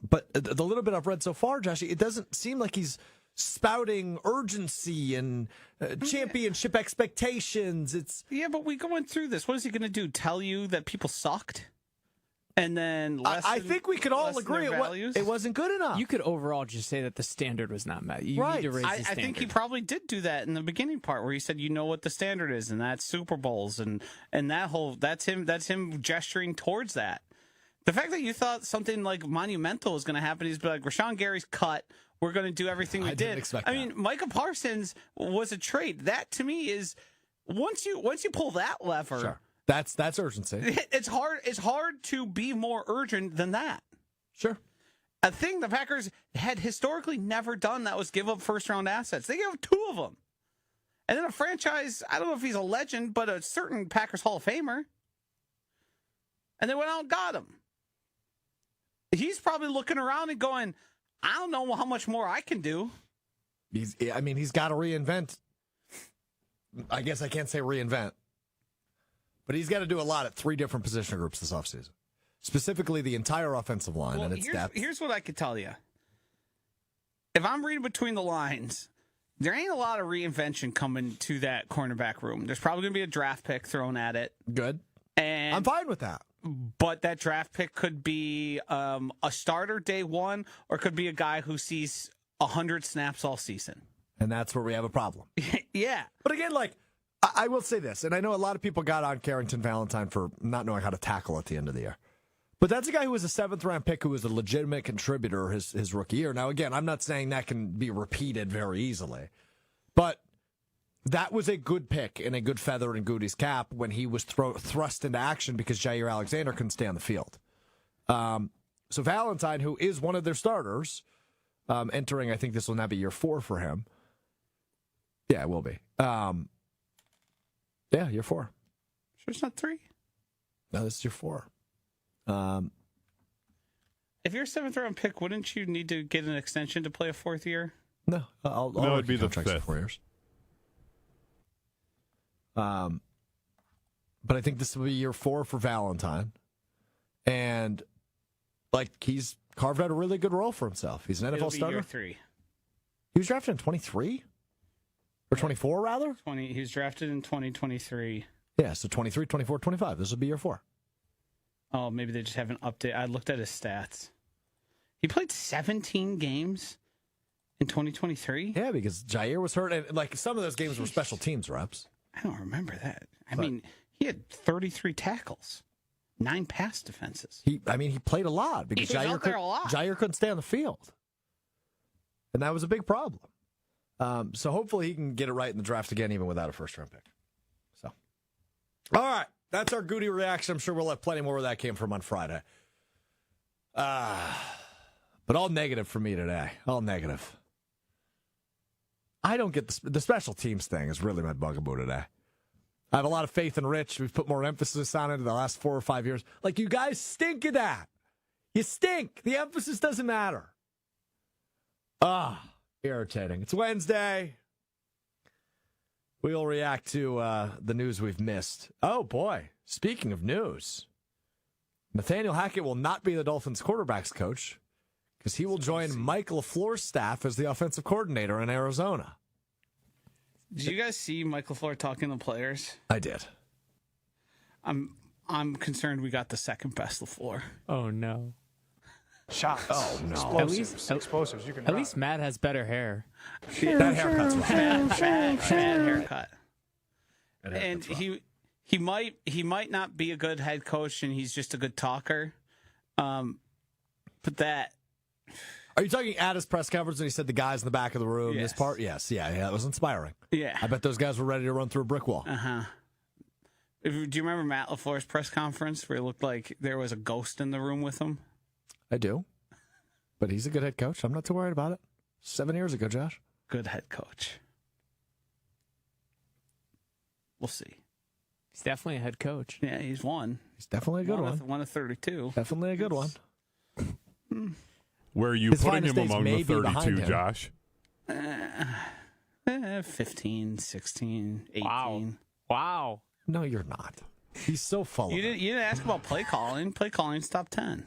But the little bit I've read so far, Josh, it doesn't seem like he's spouting urgency and championship expectations. Yeah, but we going through this. What is he going to do? Tell you that people sucked? And then lessen, I think we could all lessen agree their values? it wasn't good enough. You could overall just say that the standard was not met. You Right. need to raise the I standard. think he probably did do that in the beginning part where he said, you know what the standard is, and that's Super Bowls and that's him gesturing towards that. The fact that you thought something like monumental was going to happen, he's be like, Rashawn Gary's cut. We're going to do everything we I did. didn't expect I that. mean, Micah Parsons was a trade. That to me is once you pull that lever, Sure. That's urgency. it's hard to be more urgent than that. Sure. A thing the Packers had historically never done that was give up first-round assets. They gave up 2 of them. And then a franchise, I don't know if he's a legend, but a certain Packers Hall of Famer. And they went out and got him. He's probably looking around and going, I don't know how much more I can do. He's got to reinvent. I guess I can't say reinvent. But he's got to do a lot at 3 different position groups this offseason. Specifically, the entire offensive line Well, and its depth. here's what I could tell you. If I'm reading between the lines, there ain't a lot of reinvention coming to that cornerback room. There's probably going to be a draft pick thrown at it. Good. And I'm fine with that. But that draft pick could be a starter day one, or could be a guy who sees 100 snaps all season. And that's where we have a problem. Yeah. But again, like, I will say this, and I know a lot of people got on Carrington Valentine for not knowing how to tackle at the end of the year. But that's a guy who was a 7th-round pick who was a legitimate contributor his rookie year. Now, again, I'm not saying that can be repeated very easily. But that was a good pick and a good feather in Goody's cap when he was thrust into action because Jair Alexander couldn't stay on the field. So Valentine, who is one of their starters, entering, I think this will now be year 4 for him. Yeah, it will be. Yeah, year 4. Sure it's not 3? No, this is year 4. If you're a 7th-round pick, wouldn't you need to get an extension to play a 4th year? No, I'll it'd be the contracts for 5th. 4 years. But I think this will be year 4 for Valentine. And, like, he's carved out a really good role for himself. He's an It'll NFL be starter. year 3. He was drafted in 23? Or 24, rather? He was drafted in 2023. Yeah, so 23, 24, 25. This will be year 4. Oh, maybe they just haven't updated. I looked at his stats. He played 17 games in 2023? Yeah, because Jair was hurt. And, like, some of those games were special teams reps. I don't remember that. I mean, he had 33 tackles, 9 pass defenses. He played a lot because He was out there a lot. Jair couldn't stay on the field. And that was a big problem. So hopefully he can get it right in the draft again, even without a first-round pick. So, all right, that's our Goody reaction. I'm sure we'll have plenty more where that came from on Friday. But all negative for me today. All negative. I don't get the special teams thing is really my bugaboo today. I have a lot of faith in Rich. We've put more emphasis on it in the last 4 or 5 years. Like, you guys stink at that. You stink. The emphasis doesn't matter. Irritating. It's Wednesday. We'll react to the news we've missed. Oh, boy. Speaking of news, Nathaniel Hackett will not be the Dolphins' quarterbacks coach because he will join Mike LaFleur's staff as the offensive coordinator in Arizona. Did you guys see Mike LaFleur talking to players? I did. I'm concerned we got the second best LaFleur. Oh, no. Shots. Oh, no. Explosives. You can At least Matt has better hair. That haircut's wrong. Bad haircut. That And haircut's wrong. he might not be a good head coach, and he's just a good talker. But that. Are you talking at his press conference when he said the guys in the back of the room? Yes. This part? Yes. Yeah, it was inspiring. Yeah. I bet those guys were ready to run through a brick wall. Do you remember Matt LaFleur's press conference where it looked like there was a ghost in the room with him? I do. But he's a good head coach. I'm not too worried about it. 7 years ago, Josh. Good head coach. We'll see. He's definitely a head coach. Yeah, he's won. He's definitely a good one. One of 32. Definitely a good one. Where are you His putting finest him days among may the be behind 32, him. Josh? 15, 16, 18. Wow. No, you're not. He's so full of You it. didn't ask about play calling. Play calling's top 10.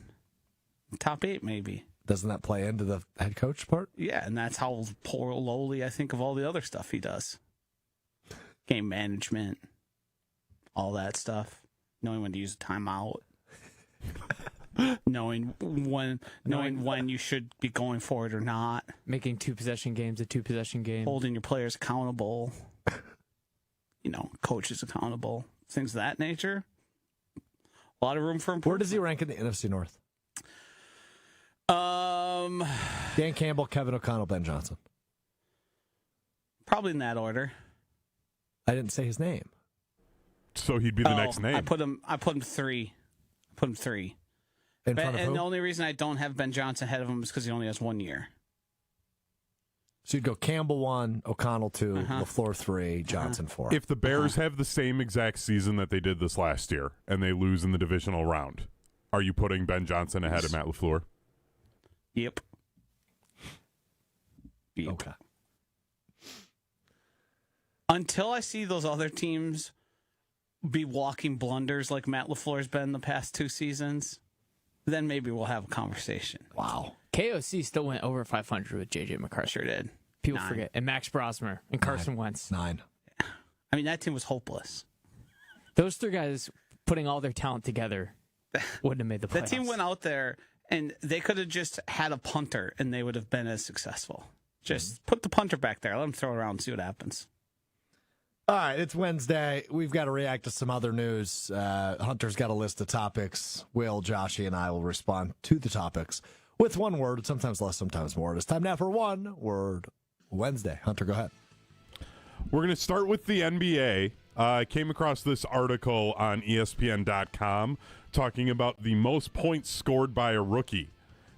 Top 8, maybe. Doesn't that play into the head coach part? Yeah, and that's how poor lowly I think of all the other stuff he does. Game management, all that stuff. Knowing when to use a timeout. knowing when you should be going for it or not. Making 2-possession games a 2-possession game. Holding your players accountable. Coaches accountable. Things of that nature. A lot of room for improvement. Where does he rank in the NFC North? Dan Campbell, Kevin O'Connell, Ben Johnson. Probably in that order. I didn't say his name. So he'd be the next name. I put him 3. In front of And who? the only reason I don't have Ben Johnson ahead of him is because he only has 1 year. So you'd go Campbell 1, O'Connell 2, LaFleur 3, Johnson 4. If the Bears have the same exact season that they did this last year and they lose in the divisional round, are you putting Ben Johnson ahead of Matt LaFleur? Yep. Okay. Until I see those other teams be walking blunders like Matt LaFleur's been the past 2 seasons, then maybe we'll have a conversation. Wow. KOC still went over 500 with J.J. McCarthy. Sure did. People 9. forget. And Max Brosmer and Carson Wentz. 9. I mean, that team was hopeless. Those 3 guys putting all their talent together wouldn't have made the playoffs. That team went out there, and they could have just had a punter, and they would have been as successful. Just put the punter back there. Let him throw it around and see what happens. All right, it's Wednesday. We've got to react to some other news. Hunter's got a list of topics. Will, Joshy, and I will respond to the topics with one word, sometimes less, sometimes more. It's time now for One Word Wednesday. Hunter, go ahead. We're going to start with the NBA. I came across this article on ESPN.com talking about the most points scored by a rookie.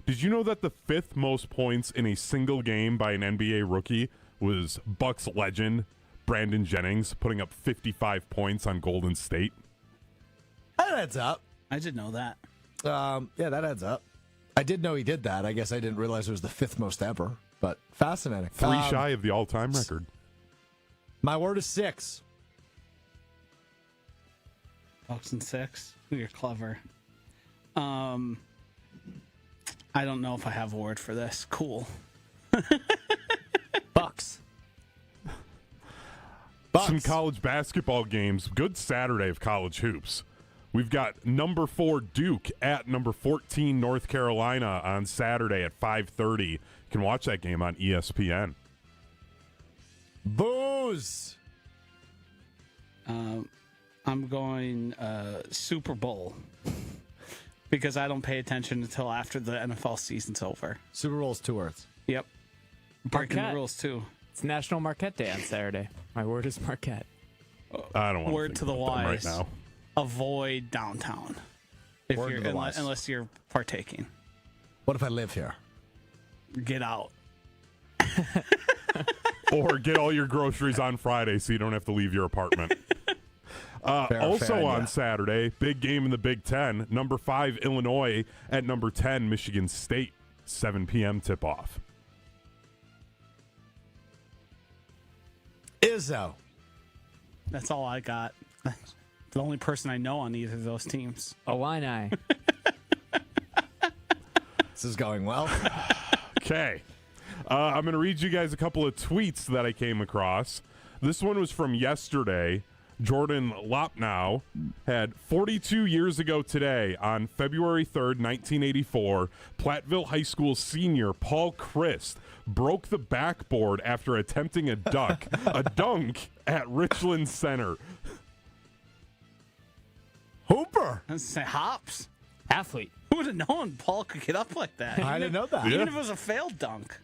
Did you know that the 5th most points in a single game by an NBA rookie was Bucks legend Brandon Jennings, putting up 55 points on Golden State? That adds up. I did know that. Yeah, that adds up. I did know he did that. I guess I didn't realize it was the 5th most ever, but fascinating. 3 shy of the all-time record. My word is 6. Bucks and 6. You're clever. I don't know if I have a word for this. Cool. Bucks. Some college basketball games. Good Saturday of college hoops. We've got number 4 Duke at number 14 North Carolina on Saturday at 5:30. You can watch that game on ESPN. Booze. I'm going Super Bowl because I don't pay attention until after the NFL season's over. Super Bowl's 2 words. Yep. Breaking Marquette. the rules, too. It's National Marquette Day on Saturday. My word is Marquette. I don't want Word to the right wise. now. Avoid downtown if Word you're to the wise. unless you're partaking. What if I live here? Get out. Or get all your groceries on Friday so you don't have to leave your apartment. Fair Also on idea. Saturday, big game in the Big Ten. Number 5, Illinois at number 10, Michigan State. 7 p.m. tip-off. Izzo. That's all I got. The only person I know on either of those teams. Illini. This is going well. Okay. I'm going to read you guys a couple of tweets that I came across. This one was from yesterday. Jordan Lopnow had 42 years ago today, on February 3rd, 1984, Platteville High School senior Paul Christ broke the backboard after attempting a dunk at Richland Center. Hooper. Let's say hops. Athlete. Who would have known Paul could get up like that? I didn't know that. Even if it was a failed dunk.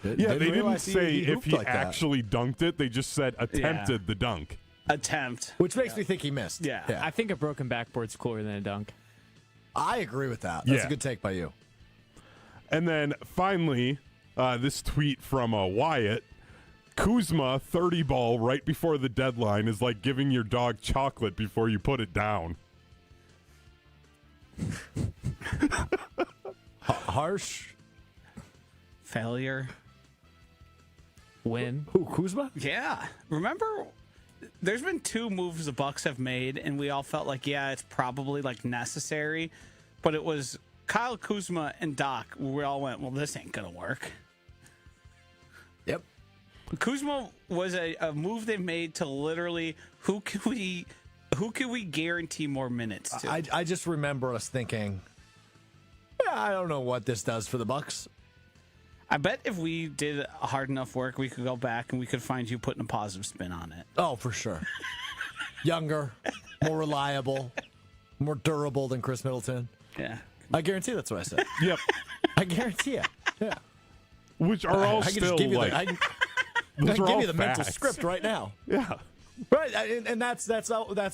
Yeah, they didn't realize say if hooped he like that. actually dunked it. They just said attempted the dunk. Attempt. Which makes me think he missed. Yeah. I think a broken backboard's cooler than a dunk. I agree with that. That's Yeah. a good take by you. And then finally, this tweet from Wyatt. Kuzma 30 ball right before the deadline is like giving your dog chocolate before you put it down. Harsh. Failure. Win. Who, Kuzma? Yeah. Remember, there's been 2 moves the Bucks have made, and we all felt like, yeah, it's probably like necessary. But it was Kyle Kuzma and Doc. We all went, well, this ain't gonna work. Yep. Kuzma was a move they made to literally who can we guarantee more minutes to? I just remember us thinking, yeah, I don't know what this does for the Bucks. I bet if we did hard enough work, we could go back and we could find you putting a positive spin on it. Oh, for sure. Younger, more reliable, more durable than Chris Middleton. Yeah. I guarantee that's what I said. Yep. I guarantee it. Yeah. Which are all I can still just give you like I can those are give all you the mental facts. script right now. Yeah. Right, and that's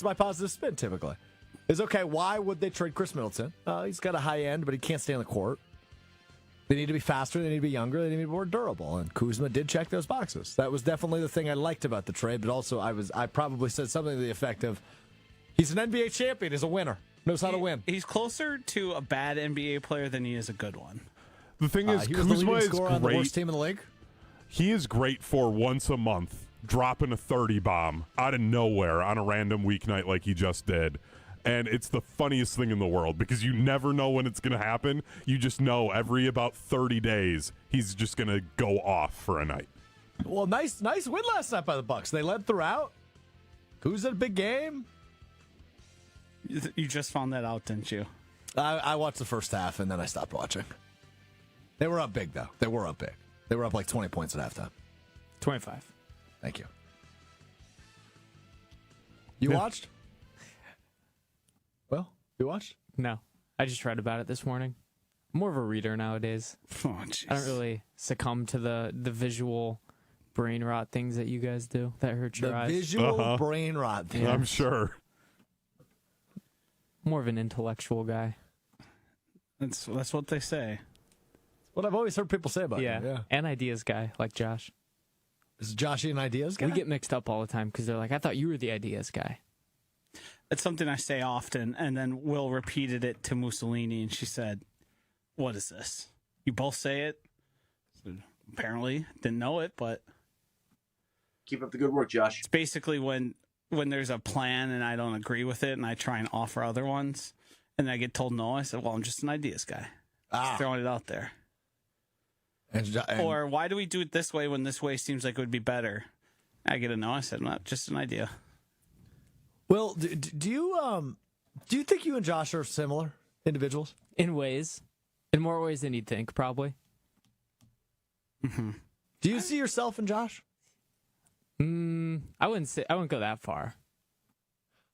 my positive spin typically. Is okay. Why would they trade Chris Middleton? He's got a high end, but he can't stay on the court. They need to be faster. They need to be younger. They need to be more durable. And Kuzma did check those boxes. That was definitely the thing I liked about the trade. But also, I probably said something to the effect of, he's an NBA champion. He's a winner. Knows how to win. He's closer to a bad NBA player than he is a good one. The thing is, He was the Kuzma leading is scorer on the great. worst team in the league. He is great for once a month dropping a 30 bomb out of nowhere on a random weeknight like he just did. And it's the funniest thing in the world because you never know when it's going to happen. You just know every about 30 days he's just going to go off for a night. Well, nice win last night by the Bucks. They led throughout. Who's at a big game? You just found that out, didn't you? I watched the first half and then I stopped watching. They were up big though. They were up big. They were up like 20 points at halftime. 25. Thank you. You watched? Well, you watched? No. I just read about it this morning. I'm more of a reader nowadays. Oh, jeez. I don't really succumb to the visual brain rot things that you guys do that hurt your The eyes. visual brain rot thing. I'm sure. More of an intellectual guy. That's what they say. What I've always heard people say about Yeah. you. Yeah. And ideas guy, like Josh. Is Joshy an ideas guy? We get mixed up all the time because they're like, I thought you were the ideas guy. It's something I say often, and then Will repeated it to Mussolini, and she said, "What is this? You both say it?" So apparently, didn't know it, but Keep up the good work, Josh. it's basically when there's a plan and I don't agree with it, and I try and offer other ones, and I get told no. I said, "Well, I'm just an ideas guy, just throwing it out there." And Or why do we do it this way when this way seems like it would be better? I get a no. I said, "Not just an idea." Will, do you think you and Josh are similar individuals? In ways. In more ways than you'd think, probably. Mm-hmm. Do you see yourself in Josh? I wouldn't go that far.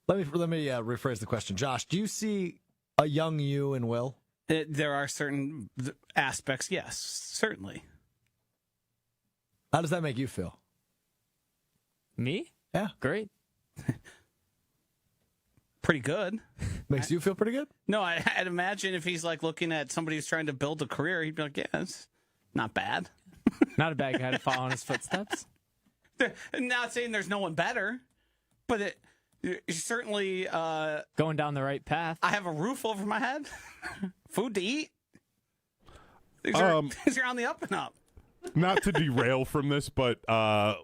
Let me rephrase the question. Josh, do you see a young you in Will? There are certain aspects, yes, certainly. How does that make you feel? Me? Yeah. Great. Pretty good. Makes you feel pretty good? No, I'd imagine if he's like looking at somebody who's trying to build a career, he'd be like, yeah, it's not bad. Not a bad guy to follow in his footsteps. I'm not saying there's no one better, but it certainly Going down the right path. I have a roof over my head, food to eat. These are on the up and up. Not to derail from this, but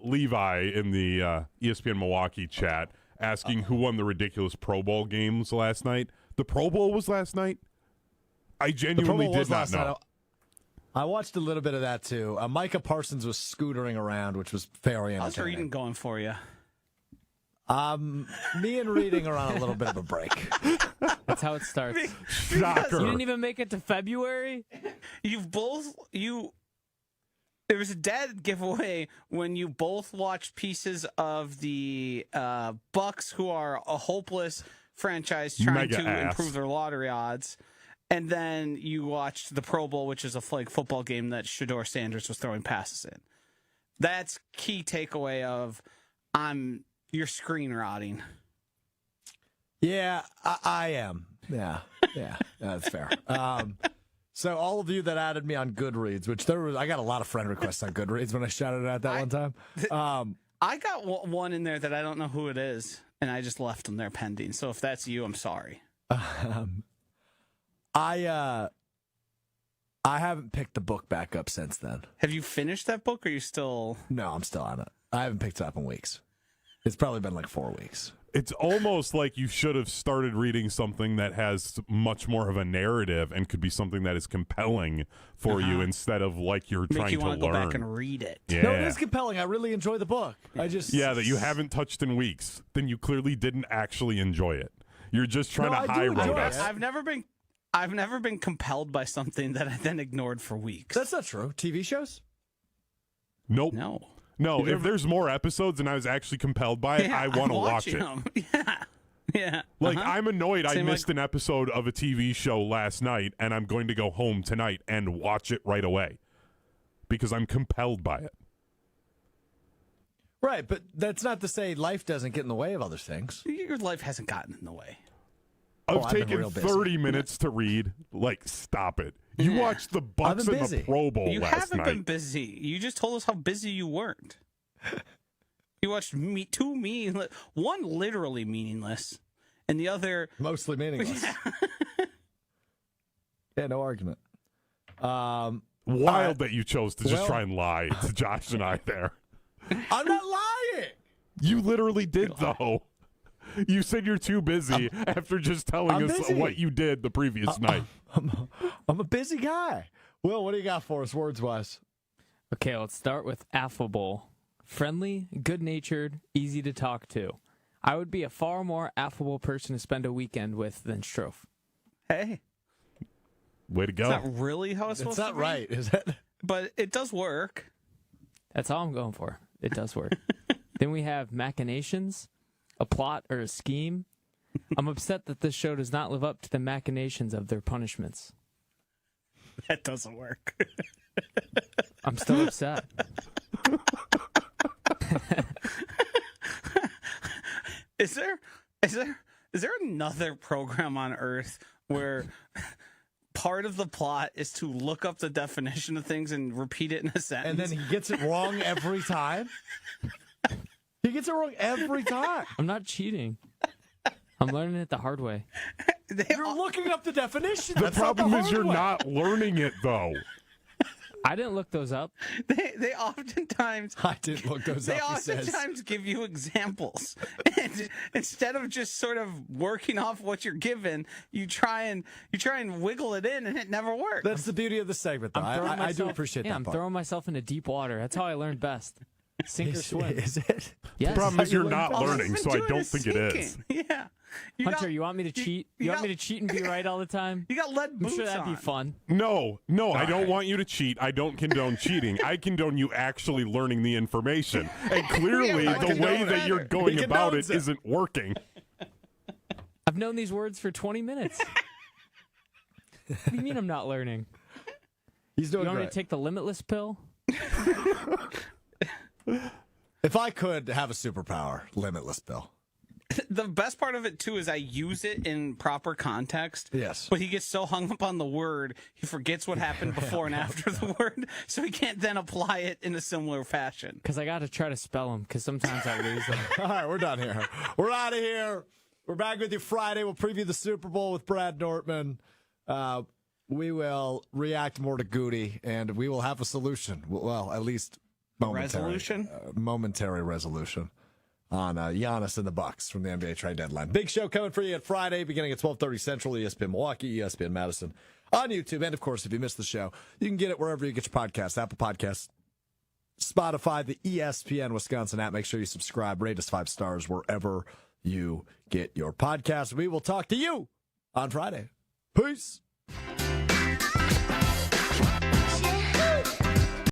Levi in the ESPN Milwaukee chat asking who won the ridiculous Pro Bowl games last night. The Pro Bowl was last night? I genuinely did not know. I watched a little bit of that, too. Micah Parsons was scootering around, which was very entertaining. How's reading going for you? Me and reading are on a little bit of a break. That's how it starts. Shocker. You didn't even make it to February? There was a dead giveaway when you both watched pieces of the Bucks, who are a hopeless franchise trying Mega to ass. improve their lottery odds. And then you watched the Pro Bowl, which is a flag football game that Shedeur Sanders was throwing passes in. That's key takeaway of you're screen rotting. Yeah, I am. Yeah, that's fair. So all of you that added me on Goodreads, which I got a lot of friend requests on Goodreads when I shouted it out that one time. I got one in there that I don't know who it is, and I just left them there pending. So if that's you, I'm sorry. I haven't picked the book back up since then. Have you finished that book, or are you still... No, I'm still on it. I haven't picked it up in weeks. It's probably been like 4 weeks. It's almost like you should have started reading something that has much more of a narrative and could be something that is compelling for you instead of like you're trying to learn. Make you want to go back and read it. Yeah. No, it is compelling. I really enjoy the book. That you haven't touched in weeks. Then you clearly didn't actually enjoy it. You're just trying to high road us. I've never been compelled by something that I then ignored for weeks. That's not true. TV shows? Nope. No, if there's more episodes and I was actually compelled by it, I want to watch it. Them. Yeah. Like, I'm annoyed I missed an episode of a TV show last night, and I'm going to go home tonight and watch it right away because I'm compelled by it. Right, but that's not to say life doesn't get in the way of other things. Your life hasn't gotten in the way. I've taken 30 minutes to read. Like, stop it. You watched the Bucks in the Pro Bowl you last night. You haven't been busy. You just told us how busy you weren't. You watched two meaningless, one literally meaningless, and the other mostly meaningless. Yeah, no argument. Wild that you chose to just try and lie to Josh and I there. I'm not lying. You literally did, though. You said you're too busy after just telling us what you did the previous night. I'm a busy guy. Will, what do you got for us, words-wise? Okay, let's start with affable. Friendly, good-natured, easy to talk to. I would be a far more affable person to spend a weekend with than Strouf. Hey. Way to go. It's not really how it's supposed to be. It's not right, is it? But it does work. That's all I'm going for. It does work. Then we have machinations, a plot or a scheme. I'm upset that this show does not live up to the machinations of their punishments. That doesn't work. I'm still upset. Is there another program on Earth where part of the plot is to look up the definition of things and repeat it in a sentence? And then he gets it wrong every time? He gets it wrong every time. I'm not cheating. I'm learning it the hard way. You're looking up the definition. The problem is you're not learning it, though. I didn't look those up. They oftentimes... I didn't look those up, They he says. oftentimes give you examples. And instead of just sort of working off what you're given, you try and wiggle it in, and it never works. That's the beauty of the segment, though. I do appreciate that I'm part. throwing myself into deep water. That's how I learned best. Sink or swim. Is it? Yes. The problem is you're not Oh, learning, so I don't think it is. Yeah. Hunter, you want me to cheat? You want me to cheat and be right all the time? You got lead I'm boots sure that'd be on. fun. No, I don't want you to cheat. I don't condone cheating. I condone you actually learning the information. And clearly, the way that you're going about it isn't working. I've known these words for 20 minutes. What do you mean I'm not learning? He's doing You want me great. to take the limitless pill? If I could have a superpower, limitless, Bill. The best part of it, too, is I use it in proper context. Yes. But he gets so hung up on the word, he forgets what happened before and after the word, so he can't then apply it in a similar fashion. Because I got to try to spell them, because sometimes I lose them. All right, we're done here. We're out of here. We're back with you Friday. We'll preview the Super Bowl with Brad Nortman. We will react more to Goody, and we will have a solution. Well, at least momentary resolution on Giannis and the Bucks from the NBA trade deadline. Big show coming for you at Friday, beginning at 12:30 Central, ESPN Milwaukee, ESPN Madison, on YouTube. And, of course, if you missed the show, you can get it wherever you get your podcasts, Apple Podcasts, Spotify, the ESPN Wisconsin app. Make sure you subscribe, rate us 5 stars wherever you get your podcast. We will talk to you on Friday. Peace.